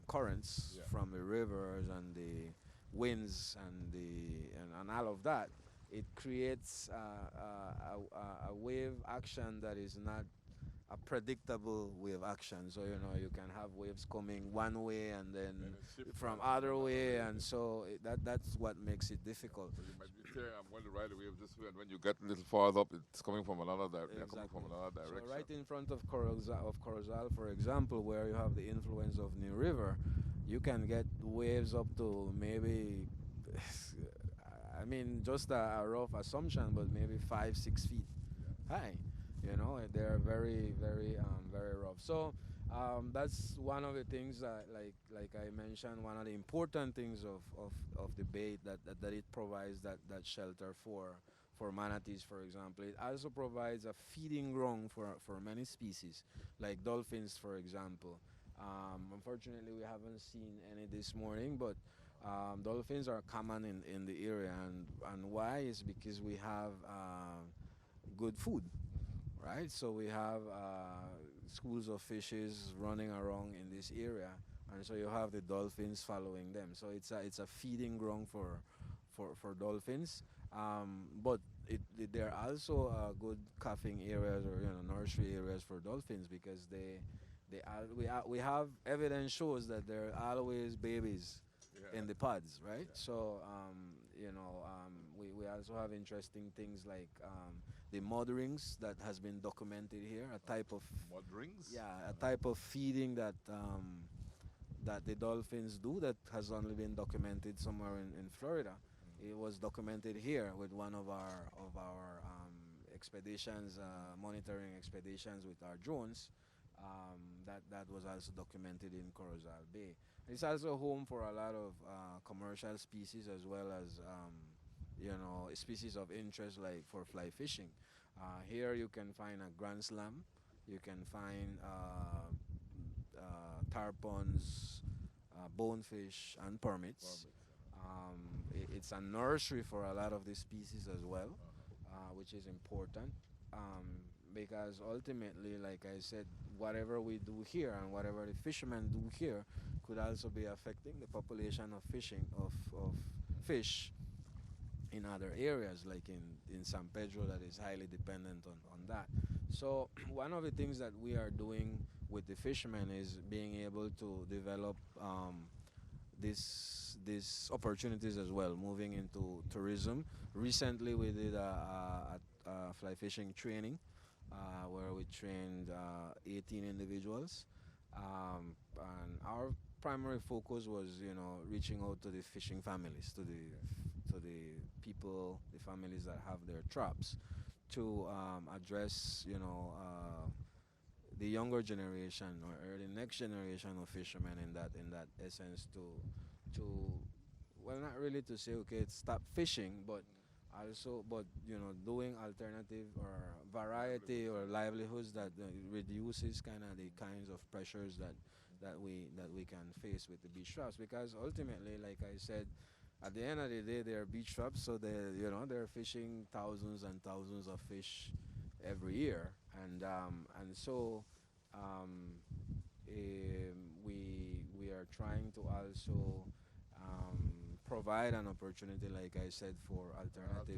currents from the rivers and the winds and all of that, it creates a wave action that is not a predictable wave action. So, you know, you can have waves coming one way and then from other way, and so that's what makes it difficult. So you might be saying, I'm going to ride a wave this way, and when you get a little farther up, it's coming from another direction. So right in front of Corozal, for example, where you have the influence of New River, you can get waves up to maybe, I mean, just a rough assumption, but maybe 5-6 feet high. You know, they're very, very, very rough. So that's one of the things that, like I mentioned, one of the important things of the bay, that it provides that shelter for manatees, for example. It also provides a feeding ground for many species, like dolphins, for example. Unfortunately, we haven't seen any this morning, but dolphins are common in the area, and why is because we have good food. Right, so we have schools of fishes running around in this area, and so you have the dolphins following them. So it's a feeding ground for dolphins, but there are also good calving areas, or, you know, nursery areas for dolphins, because we have evidence shows that there are always babies in the pods, right? So, you know, we also have interesting things like the mud rings that has been documented here, a type of Mud rings? yeah, a type of feeding that that the dolphins do that has only been documented somewhere in Florida. It was documented here with one of our expeditions, monitoring expeditions with our drones. That was also documented in Corozal Bay. It's also home for a lot of commercial species as well as you know, species of interest like for fly fishing. Here you can find a grand slam. You can find tarpons, bonefish, and permits. It's a nursery for a lot of these species as well, which is important because ultimately, like I said, whatever we do here and whatever the fishermen do here could also be affecting the population of of fish in other areas, like in San Pedro, that is highly dependent on that. So one of the things that we are doing with the fishermen is being able to develop these opportunities as well, moving into tourism. Recently, we did a fly fishing training where we trained 18 individuals, and our primary focus was, you know, reaching out to the fishing families, to the people, the families that have their traps, to address, you know, the younger generation or the next generation of fishermen in that essence to well, not really to say okay, stop fishing, but also, but you know, doing alternative or variety or livelihoods that reduces kind of the kinds of pressures that we can face with the beach traps, because ultimately, like I said, at the end of the day, they're beach traps, so they're fishing thousands and thousands of fish every year, and so we are trying to also provide an opportunity, like I said, for alternative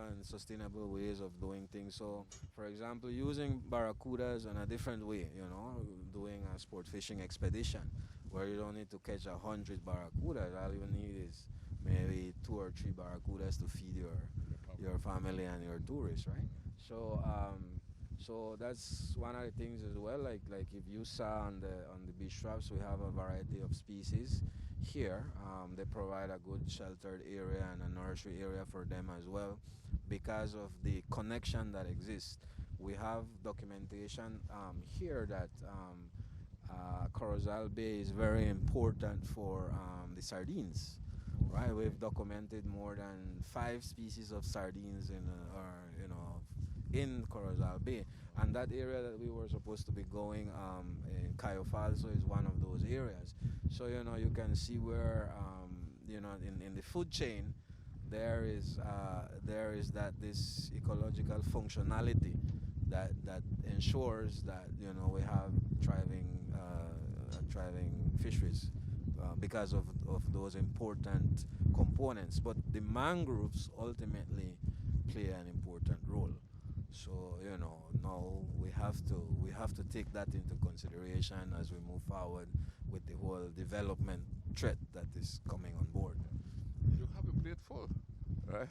and sustainable ways of doing things. So, for example, using barracudas in a different way, you know, doing a sport fishing expedition where you don't need to catch 100 barracudas. All you need is maybe 2 or 3 barracudas to feed your family and your tourists, right? So so that's one of the things as well. Like if you saw on the beach traps, we have a variety of species here. They provide a good sheltered area and a nursery area for them as well, because of the connection that exists. We have documentation here that Corozal Bay is very important for the sardines. Right, we've documented more than 5 species of sardines in Corozal Bay, and that area that we were supposed to be going in Cayo Falso is one of those areas. So you know, you can see where you know, in the food chain there is that this ecological functionality that ensures that, you know, we have thriving fisheries because of those important components. But the mangroves ultimately play an important role. So, you know, now we have to take that into consideration as we move forward with the whole development threat that is coming on board. You have a plate full, right?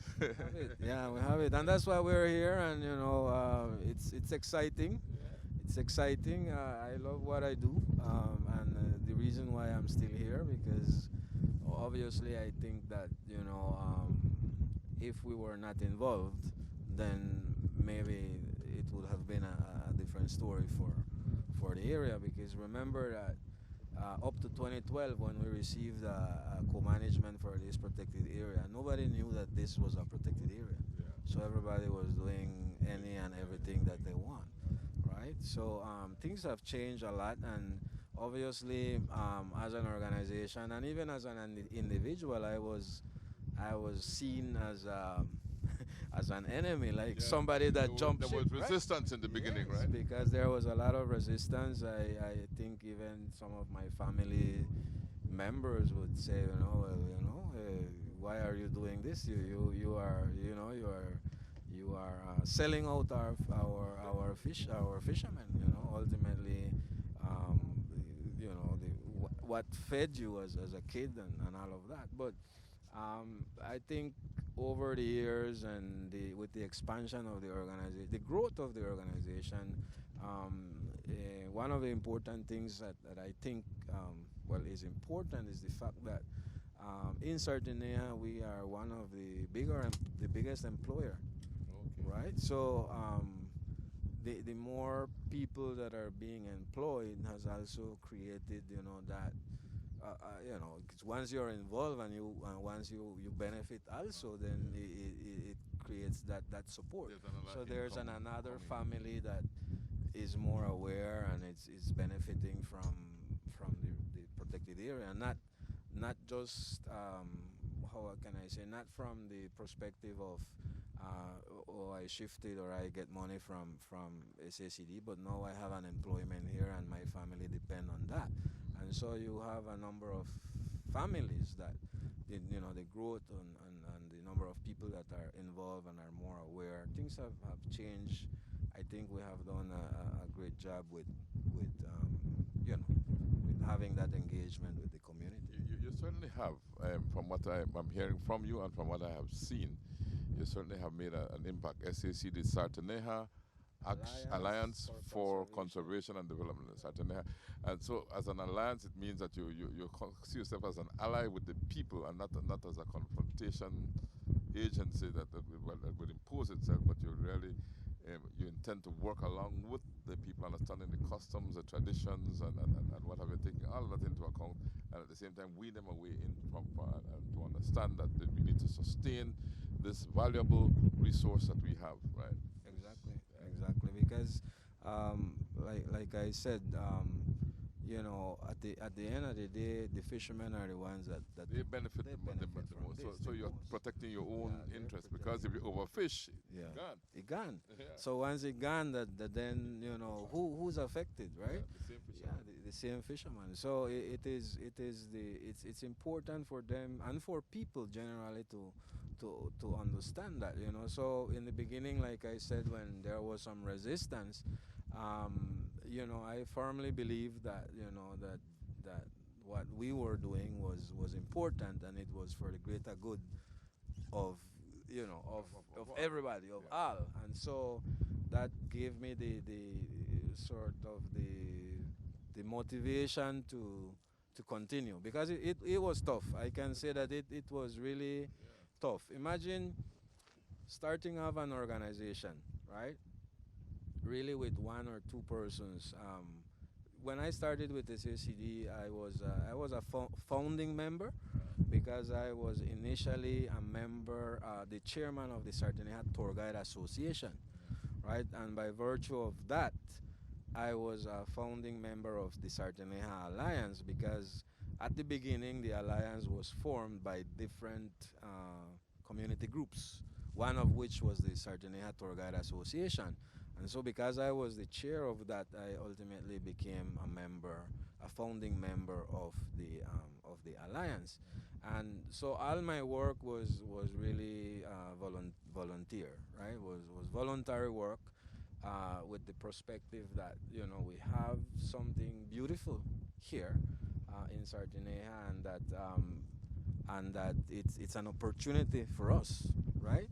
Yeah, we have it, and that's why we're here. And you know, it's exciting. It's exciting. I love what I do, and the reason why I'm still here, because obviously I think that, you know, if we were not involved, then maybe it would have been a different story for the area. Because remember that up to 2012, when we received co-management for this protected area, nobody knew that this was a protected area. So everybody was doing any and everything that they want, right? So things have changed a lot, and obviously as an organization and even as an individual, I was seen as as an enemy, like somebody that jumped ship. There was resistance in the beginning, Yes, right? because there was a lot of resistance. I think even some of my family members would say, you know, well, you know, why are you doing this? You are, you know, you are selling out our fishermen. You know, ultimately, you know, what fed you as a kid and all of that. But I think over the years and with the expansion of the organization, the growth of the organization, one of the important things that I think is important is the fact that in Sarteneja we are one of the biggest employer, right? So the more people that are being employed has also created, that. 'Cause once you're involved and once you benefit also, then it creates that support. So there's another family that is more aware and it's benefiting from the protected area, not just how can I say, not from the perspective of I shifted or I get money from SACD, but now I have an employment here and my family depend on that. And so you have a number of families that, the growth and the number of people that are involved and are more aware. Things have changed. I think we have done a great job with having that engagement with the community. You certainly have, from what I'm hearing from you and from what I have seen, you certainly have made an impact. SACD Sarteneja Alliance for Conservation and Development in Sarteneja. And so as an alliance, it means that you see yourself as an ally with the people and not as a confrontation agency that would impose itself, but you really you intend to work along with the people, understanding the customs, the traditions, and what have you, taking all of that into account, and at the same time wean them away to understand that we need to sustain this valuable resource that we have, right? Exactly. Because, like I said, at the end of the day, the fishermen are the ones that they benefit the most. So you're protecting your own interest, because if you overfish, it's gone. Yeah. So once it's gone, then who's affected, right? The same fisherman. The same fisherman. So it's important for them and for people generally to understand that, So in the beginning, like I said, when there was some resistance, I firmly believe that that what we were doing was important, and it was for the greater good of of everybody, of all. And so that gave me the sort of the motivation to continue, because it was tough. I can say that it was really tough. Imagine starting off an organization, right? Really with one or two persons. When I started with SACD, I was a founding member, because I was initially a member, the chairman of the Sarteneja Tour Guide Association, right? And by virtue of that, I was a founding member of the Sarteneja Alliance, because at the beginning, the alliance was formed by different community groups, one of which was the Sarteneja Tour Guide Association. And so because I was the chair of that, I ultimately became a founding member of the alliance. And so all my work was really volunteer, right? Was voluntary work, with the perspective that, we have something beautiful here in Sarteneja, and that it's an opportunity for us, right?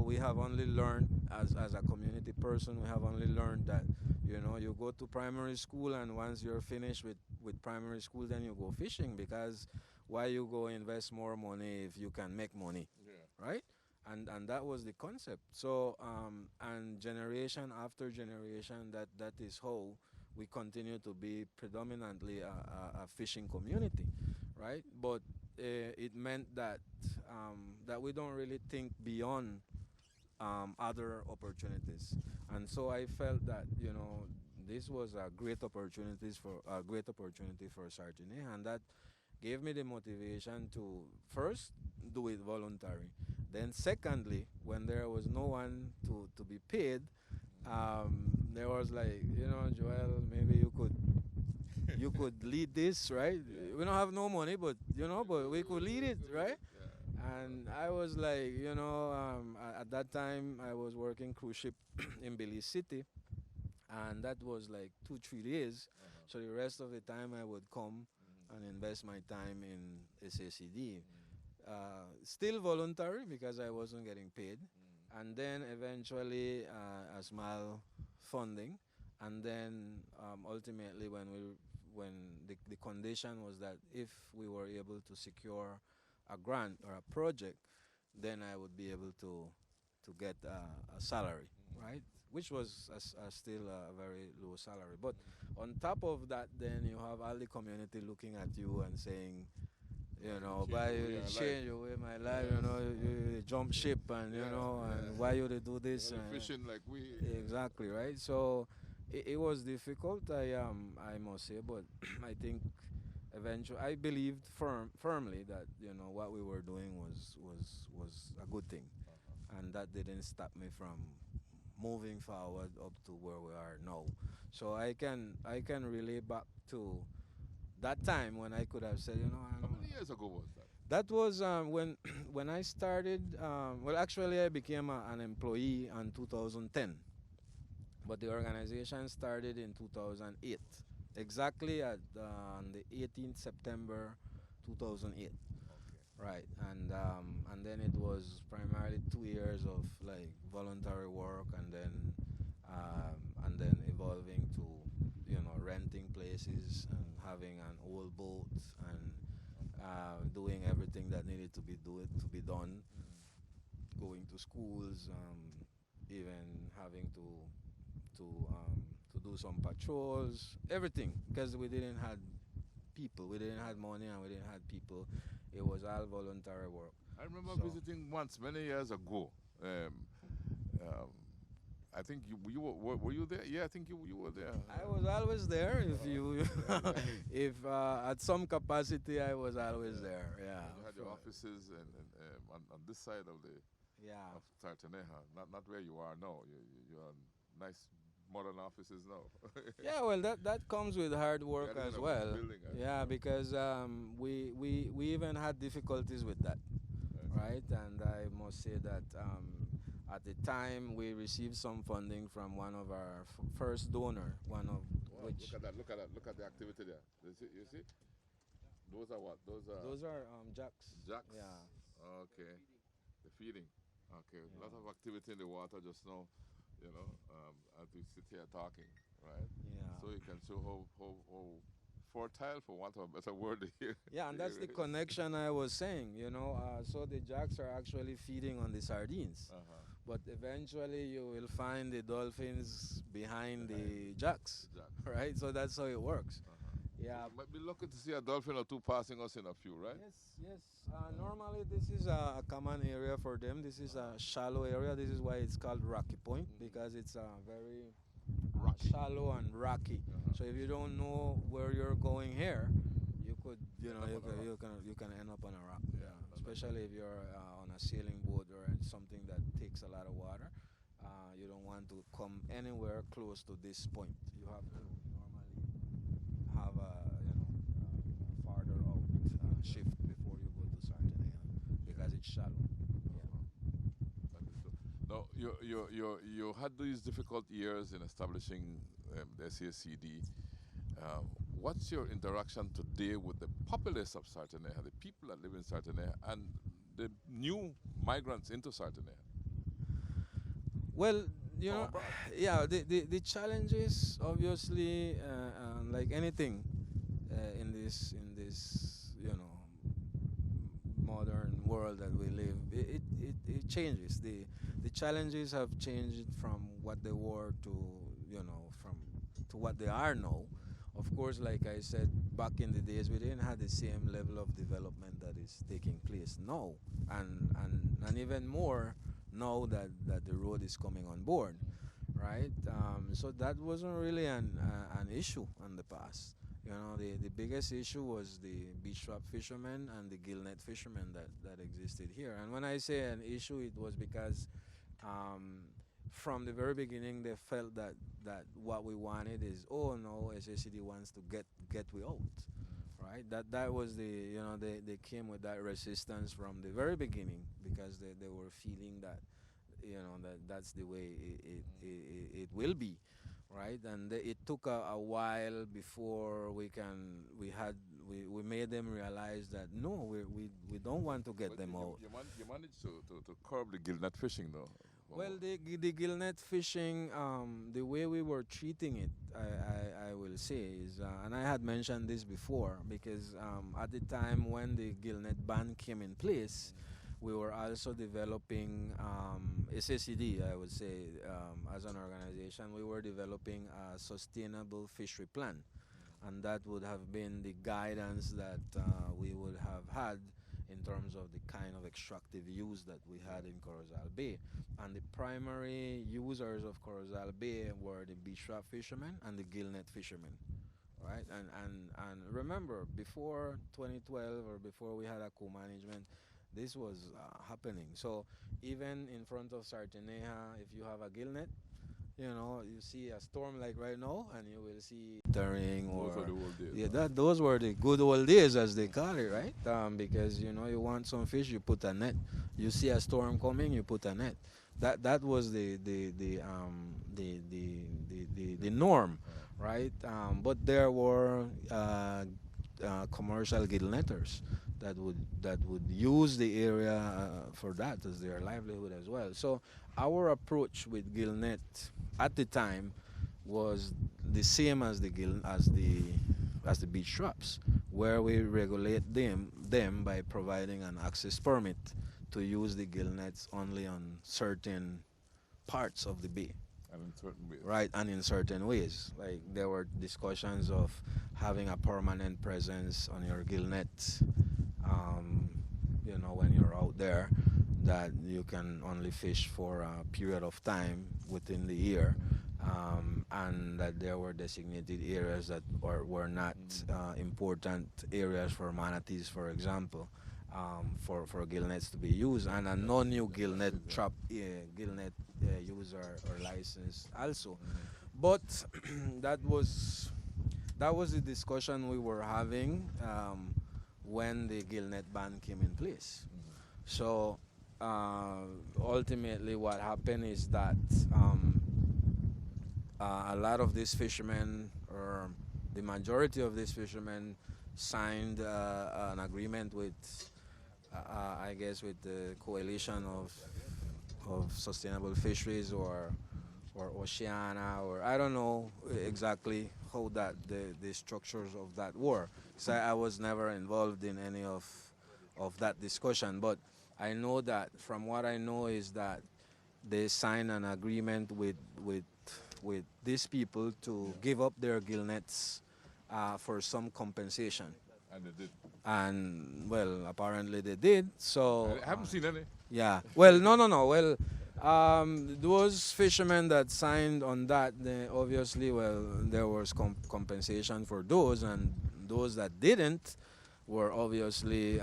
We have only learned, as a community person, we have only learned that, you go to primary school, and once you're finished with primary school, then you go fishing, because why you go invest more money if you can make money, right? And that was the concept. So, and generation after generation, that is how we continue to be predominantly a fishing community, right? But it meant that that we don't really think beyond other opportunities, and so I felt that this was a great opportunity for Sarteneja, and that gave me the motivation to first do it voluntary. Then secondly, when there was no one to be paid, there was like, Joel, maybe you could lead this, right? We don't have no money, but but we could lead it, right? And I was like, at that time I was working cruise ship in Belize City, and that was like 2-3 days. So the rest of the time I would come and invest my time in SACD. Still voluntary because I wasn't getting paid, and then eventually a small funding, and then ultimately when the condition was that if we were able to secure a grant or a project, then I would be able to get a salary, right? Which was still a very low salary. But on top of that, then you have all the community looking at you and saying, you know, why you change your way my life, you know, you jump ship and, you know, and why you do this. You're fishing like we. Exactly, right? So it was difficult, I must say, but I think eventually I believed firmly that, you know, what we were doing was a good thing. And that didn't stop me from moving forward up to where we are now. So I can relate back to that time when I could have said, you know, How many years ago was that? that was when I started. Well, actually, I became an employee in 2010, but the organization started in 2008, exactly on the 18th September 2008. Right, and then it was primarily 2 years of like voluntary work, and then evolving to, you know, renting places and having an old boat and doing everything that needed to be done, going to schools, even having to do some patrols, everything, because we didn't have people, we didn't have money, and we didn't have people. It was all voluntary work. I remember visiting once many years ago. I think you were you there? Yeah, I think you were there. I was always there. If you, if at some capacity, I was always there. Yeah. You had your offices and on this side of the of Sarteneja, not where you are now. You're on nice modern offices now. Yeah, well, that comes with hard work as well. Yeah, because we even had difficulties with that, right? And I must say that at the time we received some funding from one of our first donor, one of which. Look at the activity there. You see? Those are what? Those are jacks. Jacks. Yeah. Okay. The feeding. Okay. A lot of activity in the water just now. You know, as we sit here talking, right? Yeah. So you can show how fertile, for want of a better word, here. Yeah, and that's the connection I was saying. You know, so the jacks are actually feeding on the sardines, but eventually you will find the dolphins behind the jacks, right? So that's how it works. Yeah. So you might be lucky to see a dolphin or two passing us in a few, right? Yes. Normally, this is a common area for them. This is a shallow area. This is why it's called Rocky Point, because it's very shallow and rocky. So if you don't know where you're going here, you could, you can end up on a rock. Yeah. Especially if you're on a sailing boat or something that takes a lot of water. You don't want to come anywhere close to this point. You have to normally have a farther out shift before you go to Sarteneja, because it's shallow. Now, you had these difficult years in establishing the SACD. What's your interaction today with the populace of Sarteneja, the people that live in Sarteneja, and the new migrants into Sarteneja? Well, you know, yeah, the challenges, obviously, like anything in this modern world that we live, it changes. The challenges have changed from what they were to what they are now. Of course, like I said, back in the days, we didn't have the same level of development that is taking place now, and even more now that the road is coming on board, right? So that wasn't really an issue in the past. You know, the biggest issue was the beach trap fishermen and the gillnet fishermen that existed here. And when I say an issue, it was because from the very beginning they felt that what we wanted is, oh no, SACD wants to get we out, right? That was they came with that resistance from the very beginning, because they were feeling that that's the way it will be, right? And it took a while before we we made them realize that no, we don't want to get them out. You managed to curb the gillnet fishing, though. Well, the gillnet fishing, the way we were treating it, I will say is, and I had mentioned this before, because at the time when the gillnet ban came in place, we were also developing SACD, I would say, as an organization, we were developing a sustainable fishery plan, and that would have been the guidance that we would have had in terms of the kind of extractive use that we had in Corozal Bay. And the primary users of Corozal Bay were the beach trap fishermen and the gillnet fishermen, right? And remember, before 2012 or before we had a co-management, this was happening. So even in front of Sarteneja, if you have a gillnet, you know, you see a storm like right now, and you will see tearing or Those were the old days, yeah, those were the good old days, as they call it, right? Because you know, you want some fish, you put a net. You see a storm coming, you put a net. That was the norm, right? But there were commercial gillnetters that would use the area for that as their livelihood as well. So our approach with gillnet at the time was the same as the beach traps, where we regulate them by providing an access permit to use the gillnets only on certain parts of the bay. And in certain ways. Right, and in certain ways. Like there were discussions of having a permanent presence on your gillnet, you know, when you're out there, that you can only fish for a period of time within the year, and that there were designated areas that were not important areas for manatees, for example, for gillnets to be used, and a non-new gillnet trap gillnet user or license also. But that was the discussion we were having when the gillnet ban came in place. So ultimately what happened is that a lot of these fishermen, or the majority of these fishermen, signed an agreement with I guess with the coalition of sustainable fisheries or Oceana, or I don't know exactly how that the structures of that were. So I was never involved in any of that discussion, but I know that from what I know is that they signed an agreement with these people to give up their gillnets for some compensation. And they did. And well, apparently they did. So I haven't seen any. Yeah. Well, no. Well, those fishermen that signed on that, they obviously, well, there was compensation for those, and those that didn't were obviously,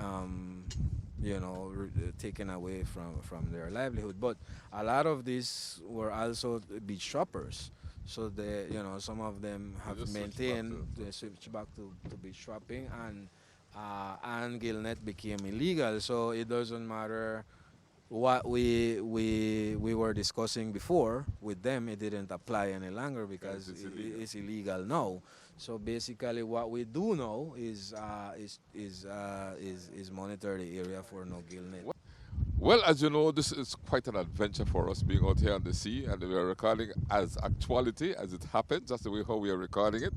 you know, taken away from their livelihood. But a lot of these were also beach trappers. So they, you know, some of them have maintained, they switched back to beach trapping, and gillnet became illegal. So it doesn't matter what we were discussing before with them, it didn't apply any longer because it's illegal now. So basically, what we do now is monitor the area for no gillnet. Well, as you know, this is quite an adventure for us being out here on the sea, and we are recording as actuality as it happens. That's the way how we are recording it.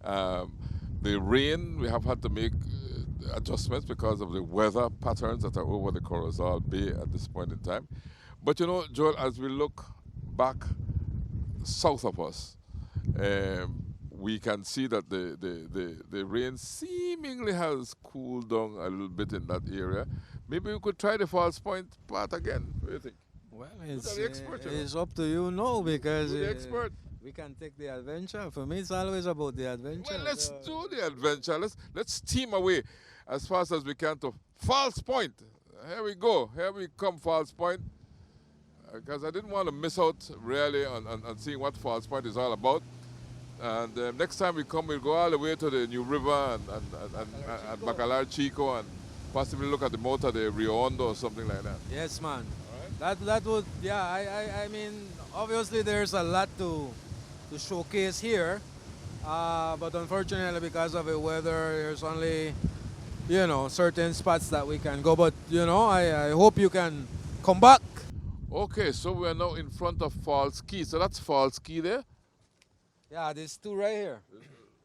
The rain, we have had to make adjustments because of the weather patterns that are over the Corozal Bay at this point in time. But you know, Joel, as we look back south of us, we can see that the rain seemingly has cooled down a little bit in that area. Maybe we could try the Falls Point part again. What do you think? Well, it's up to you now, because the expert. We can take the adventure. For me, it's always about the adventure. Well, let's do the adventure. Let's steam away as fast as we can to Falls Point. Here we go. Here we come, Falls Point. Because I didn't want to miss out really on seeing what Falls Point is all about. And next time we come, we'll go all the way to the New River and Bacalar Chico, and possibly look at the mouth of the Rio Hondo or something like that. Yes, man. Right. That would, yeah, I mean, obviously there's a lot to showcase here, But unfortunately, because of the weather, there's only, certain spots that we can go. But, I hope you can come back. Okay, so we're now in front of Falls Key. So that's Falls Key there? Yeah, there's two right here.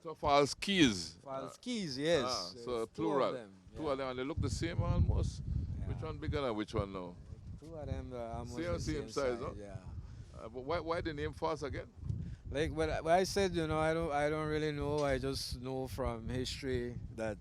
So Falls Keys. Falls Keys, yes. So There's plural. Two of them. Two of them, and they look the same almost. Which one bigger than which one now? Two of them are almost Same, the same same size, huh? yeah. But why the name Falls again? Like what I said, I don't really know. I just know from history that,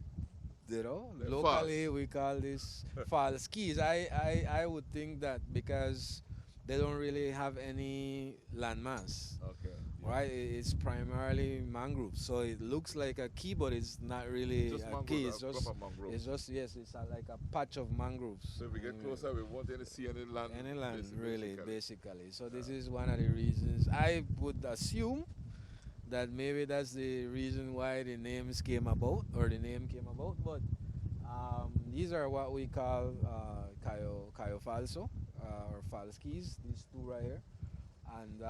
locally we call this false keys. I would think that because they don't really have any landmass. Okay. Right? It's primarily mangroves, so it looks like a key, but it's not really Just a mangrove, key. mangrove. It's just yes, it's like a patch of mangroves. So if we get closer, we won't see any land. Any land, really, basically. So this is one of the reasons. I would assume that maybe that's the reason why the names came about, or the name came about. But these are what we call Cayo Falso, or false keys. These two right here, and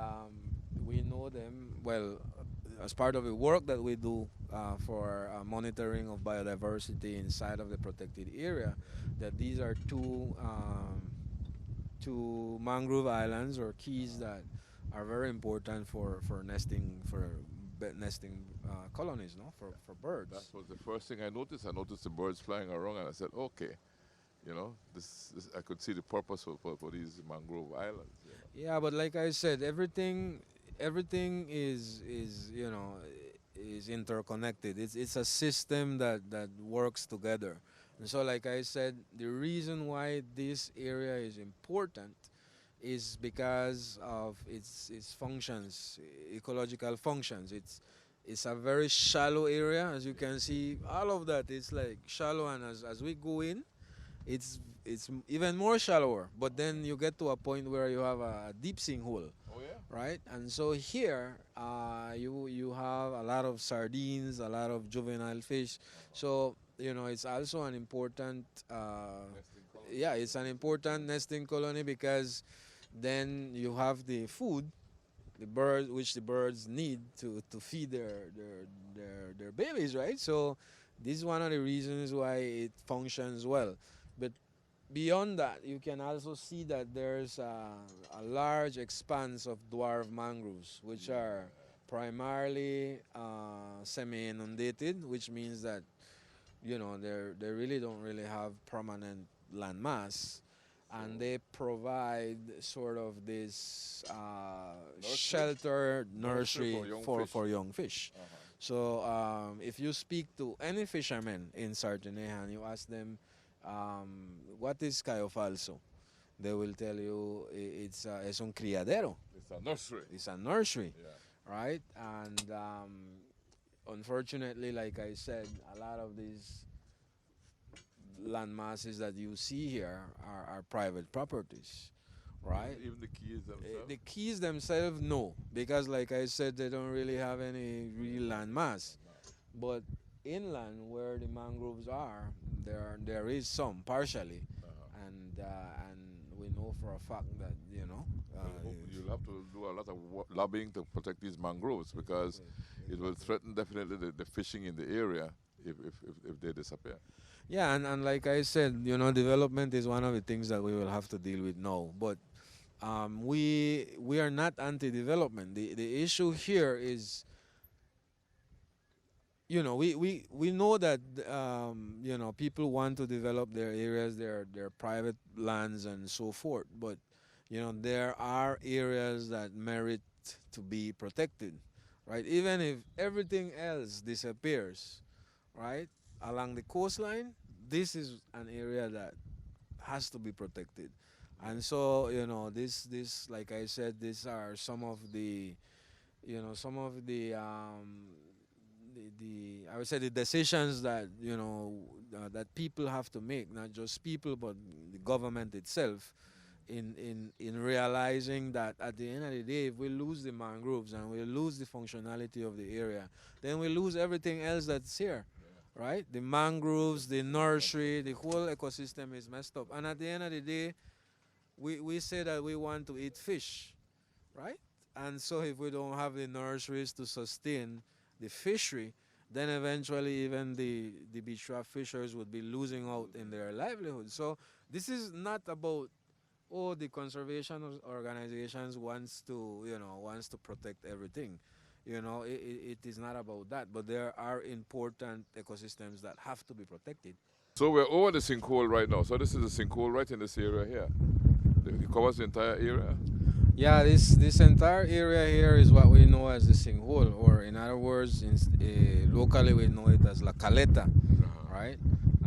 we know them well as part of the work that we do for monitoring of biodiversity inside of the protected area. That these are two mangrove islands or keys that are very important for nesting colonies, for birds. That was the first thing I noticed. I noticed the birds flying around, and I said, okay, this I could see the purpose for these mangrove islands. Yeah, but like I said, everything is interconnected. It's a system that works together. And so, like I said, the reason why this area is important is because of its functions, ecological functions. It's a very shallow area, as you can see. All of that is like shallow, and as we go in, it's even more shallower. But then you get to a point where you have a deep sinkhole. Oh yeah. Right, and so here you have a lot of sardines, a lot of juvenile fish. So it's also an important it's an important nesting colony, because then you have the food, the birds need to feed their babies, right? So this is one of the reasons why it functions well. But beyond that, you can also see that there's a large expanse of dwarf mangroves, which are primarily semi-inundated, which means that they really don't really have permanent land mass, and they provide sort of this shelter nursery for young fish. So if you speak to any fisherman in Sarteneja and you ask them, what is Cayo Falso? They will tell you it's un criadero. It's a nursery. It's a nursery, right? And unfortunately, like I said, a lot of these land masses that you see here are private properties, right? Even the keys themselves? The keys themselves, no, because like I said, they don't really have any real land mass. But inland, where the mangroves are, there is some partially, and we know for a fact that you'll have to do a lot of lobbying to protect these mangroves, because it will threaten definitely the fishing in the area if they disappear. Yeah, and like I said, development is one of the things that we will have to deal with now. But we are not anti-development. The issue here is, we know that people want to develop their areas, their private lands and so forth. But there are areas that merit to be protected, right? Even if everything else disappears, right? Along the coastline, this is an area that has to be protected. And so, this, like I said, these are some of the I would say the decisions that that people have to make, not just people but the government itself, in realizing that at the end of the day, if we lose the mangroves and we lose the functionality of the area, then we lose everything else that's here, right? The mangroves, the nursery, the whole ecosystem is messed up. And at the end of the day, we say that we want to eat fish, right? And so if we don't have the nurseries to sustain the fishery, then eventually even the beach trap fishers would be losing out in their livelihood. So this is not about, oh, the conservation organizations wants to protect everything. It is not about that, but there are important ecosystems that have to be protected. So we're over the sinkhole right now. So this is a sinkhole right in this area here. It covers the entire area. Yeah, this entire area here is what we know as the sinkhole, or in other words, locally we know it as La Caleta, right?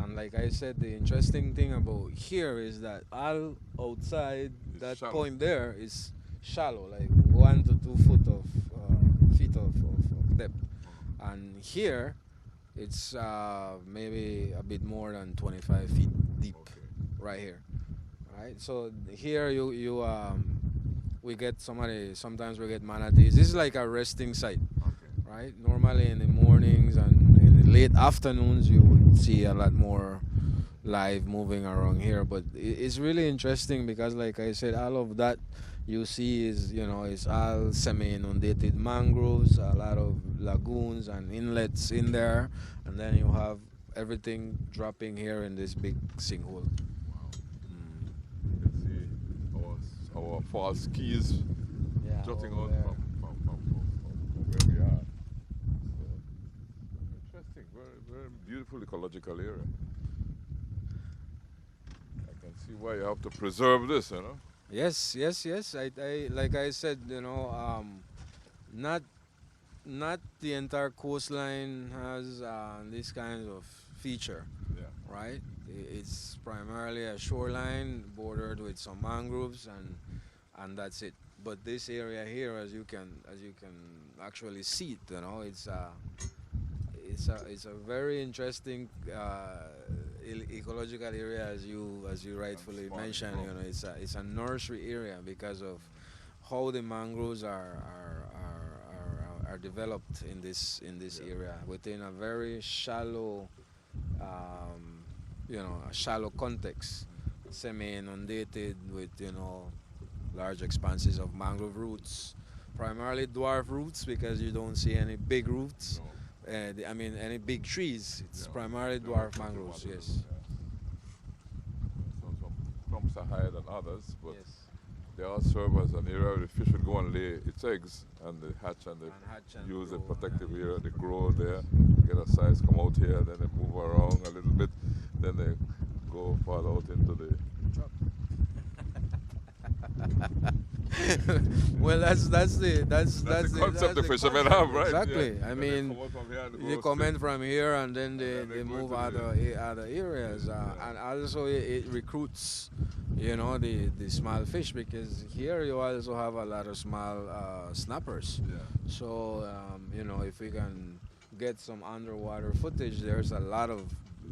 And like I said, the interesting thing about here is that all outside that shallow. point there is shallow, like 1 to 2 feet of depth, and here it's maybe a bit more than 25 feet deep, right here, right? So here we get sometimes we get manatees. This is like a resting site, right? Normally in the mornings and in the late afternoons you would see a lot more life moving around here, but it's really interesting because, like I said, all of that you see is it's all semi-inundated mangroves, a lot of lagoons and inlets in there, and then you have everything dropping here in this big sinkhole. You can see our false skis jutting out from where we are. So, interesting, very, very beautiful ecological area. I can see why you have to preserve this, Yes. I like I said, not the entire coastline has this kind of feature, right? It's primarily a shoreline bordered with some mangroves, and that's it. But this area here, as you can actually see it, it's a very interesting ecological area, as you rightfully mentioned. It's a nursery area because of how the mangroves are developed in this area within a very shallow, a shallow context, semi-inundated with large expanses of mangrove roots, primarily dwarf roots because you don't see any big roots. Any big trees. It's primarily dwarf mangroves, yes. So some clumps are higher than others, but they all serve as an area where the fish would go and lay its eggs, and they hatch and they use a protective area. They grow there, get a size, come out here, then they move around a little bit, then they go fall out into the trap. Well, that's the concept the fishermen have, right? Exactly. Yeah. I mean, they come in from here and then they move other areas, and also it recruits, the small fish, because here you also have a lot of small snappers. Yeah. So if we can get some underwater footage, there's a lot of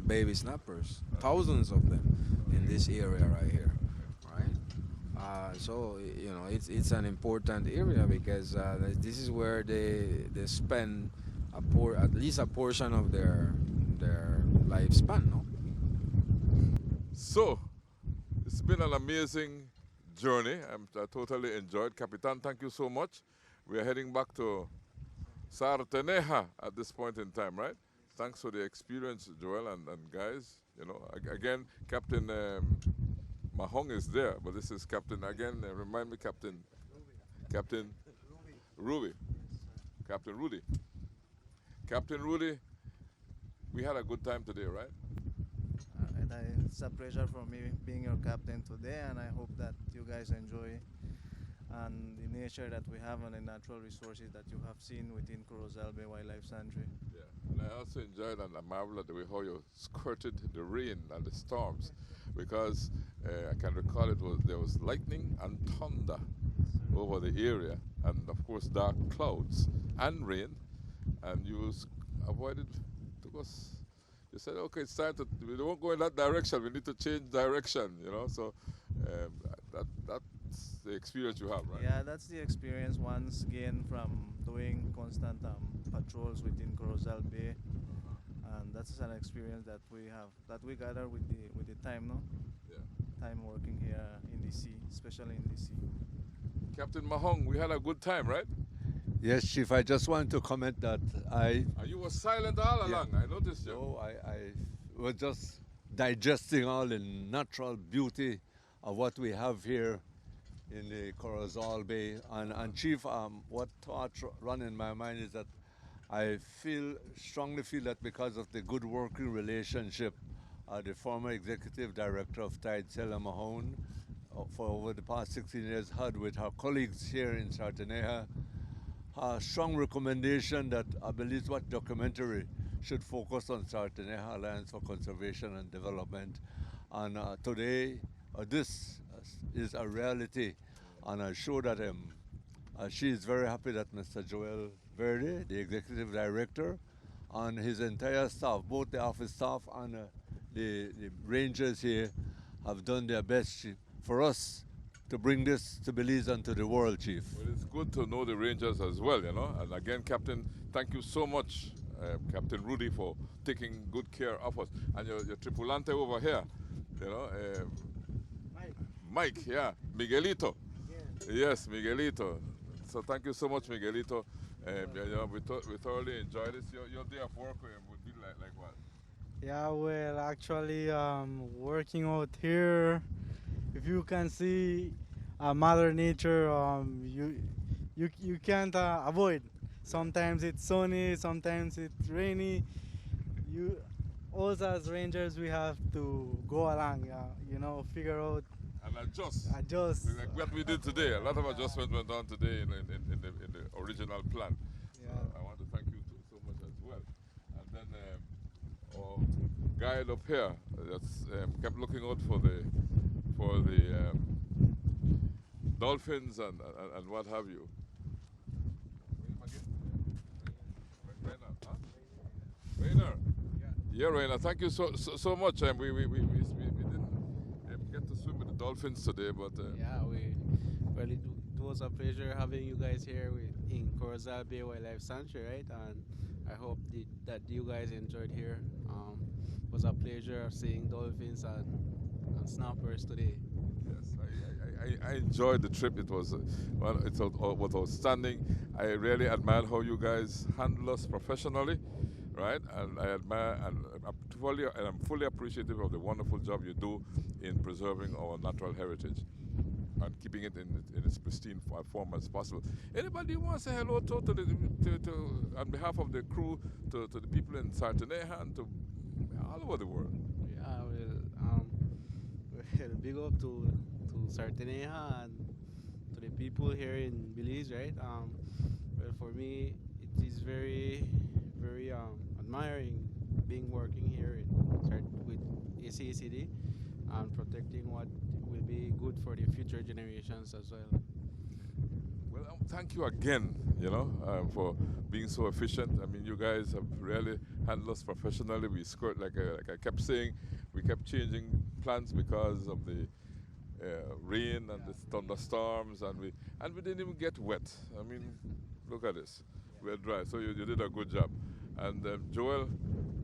baby snappers, thousands of them in this area right here. So it's an important area because this is where they spend at least a portion of their lifespan, no? So it's been an amazing journey. I totally enjoyed. Capitan, thank you so much. We are heading back to Sarteneja at this point in time, right? Thanks for the experience, Joel and guys. Again, Captain Mahong is there, but this is Captain again. Remind me, Captain Ruby. Captain Rudy. Captain Rudy, we had a good time today, right? It's a pleasure for me being your captain today, and I hope that you guys enjoy and the nature that we have and the natural resources that you have seen within Corozal Bay Wildlife Sanctuary. Yeah, and I also enjoyed and I marveled at the way how you skirted the rain and the storms, because I can recall there was lightning and thunder over the area, and of course dark clouds and rain, and you avoided because you said, okay, it's time we don't go in that direction, we need to change direction, so that's the experience you have, right? Yeah, that's the experience once again from doing constant patrols within Corozal Bay, and that's an experience that we gather with the time, no? Yeah. Time working here in the sea, especially in the sea. Captain Mahong, we had a good time, right? Yes, Chief, I just want to comment that And you were silent all along, I noticed you. No, I was just digesting all the natural beauty of what we have here in the Corozal Bay. And Chief, what thoughts run in my mind is that I strongly feel that because of the good working relationship the former executive director of Tide, Stella Mahone, for over the past 16 years had with her colleagues here in Sarteneja, a strong recommendation that I believe what documentary should focus on Sarteneja Alliance for Conservation and Development. And today, this is a reality. And I'm sure that she is very happy that Mr. Joel Verde, the executive director, and his entire staff, both the office staff and the rangers here, have done their best for us to bring this to Belize and to the world, Chief. Well, it's good to know the Rangers as well, you know. And again, Captain, thank you so much, Captain Rudy, for taking good care of us. And your tripulante over here, you know, Mike, yeah, Miguelito. Yes, Miguelito. So thank you so much, Miguelito. You know, we thoroughly enjoyed this. Your day of work would be like what? Yeah, well, actually, working out here, if you can see Mother Nature, you can't avoid. Sometimes it's sunny, sometimes it's rainy. Also as rangers, we have to go along, you know, figure out. And adjust. Like what we did today. A lot of adjustment went on today in the original plan. Yeah. I want to thank you so much as well. And then our guide up here that's kept looking out for the dolphins and what have you. Rainer. Yeah, Rainer. Thank you so much. We didn't get to swim with the dolphins today, but yeah, it was a pleasure having you guys here in Corozal Bay Wildlife Sanctuary, right? And I hope that you guys enjoyed here. It was a pleasure seeing dolphins and snappers today. Yes, I enjoyed the trip. It was was outstanding. I really admire how you guys handle us professionally, right? And I admire and I'm fully appreciative of the wonderful job you do in preserving our natural heritage and keeping it in its pristine form as possible. Anybody want to say hello to on behalf of the crew to the people in Sarteneja and to all over the world? Yeah, well, big up to Sarteneja and to the people here in Belize, right? Well, for me, it is very, very admiring being working here with ACACD and protecting what will be good for the future generations as well. Well, thank you again, you know, for being so efficient. I mean, you guys have really handled us professionally. We scored, like I kept saying, we kept changing plans because of the rain and the thunderstorms, and we didn't even get wet. I mean, look at this, we're dry. So you did a good job. And Joel,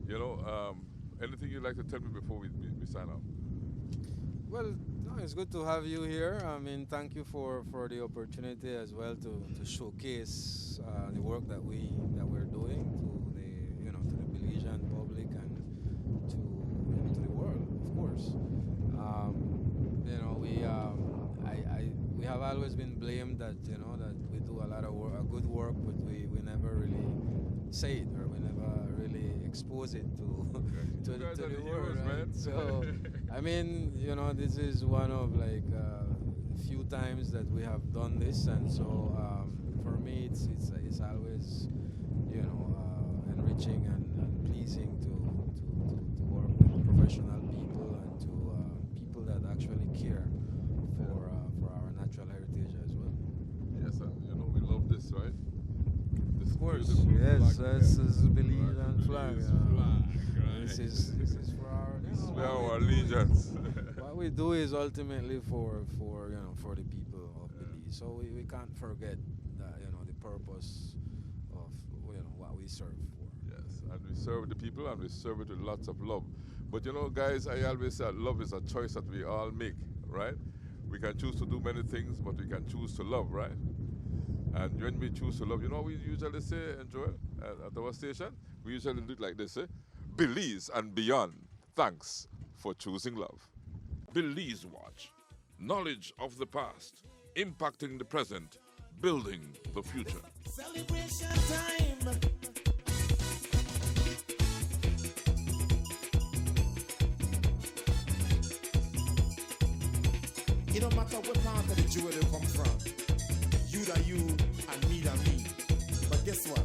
you know, anything you'd like to tell me before we sign off? Well, no, it's good to have you here. I mean, thank you for the opportunity as well to showcase the work that we're doing to the Belizean public and to the world, of course. You know, we have always been blamed that that we do a lot of work, a good work, but we never really say it, or we never really expose it to the world, right? So I mean, this is one of like few times that we have done this, and so for me it's always enriching and pleasing to work with professional people and to people that actually care for our natural heritage as well. Yes, we love this, right? This of course, yes, this is the Belizean flag. Right. This is for our. This is our allegiance. What we do is ultimately for the people of Belize. So we can't forget that the purpose of what we serve for. Yes, and we serve the people and we serve it with lots of love. But guys, I always say love is a choice that we all make, right? We can choose to do many things, but we can choose to love, right? And when we choose to love, you know what we usually say, Joel, at our station? We usually do it like this, Belize and beyond. Thanks for choosing love. Belize Watch. Knowledge of the past, impacting the present, building the future. Celebration time. It don't matter what part of the jewel they come from. You that you and me that me. But guess what?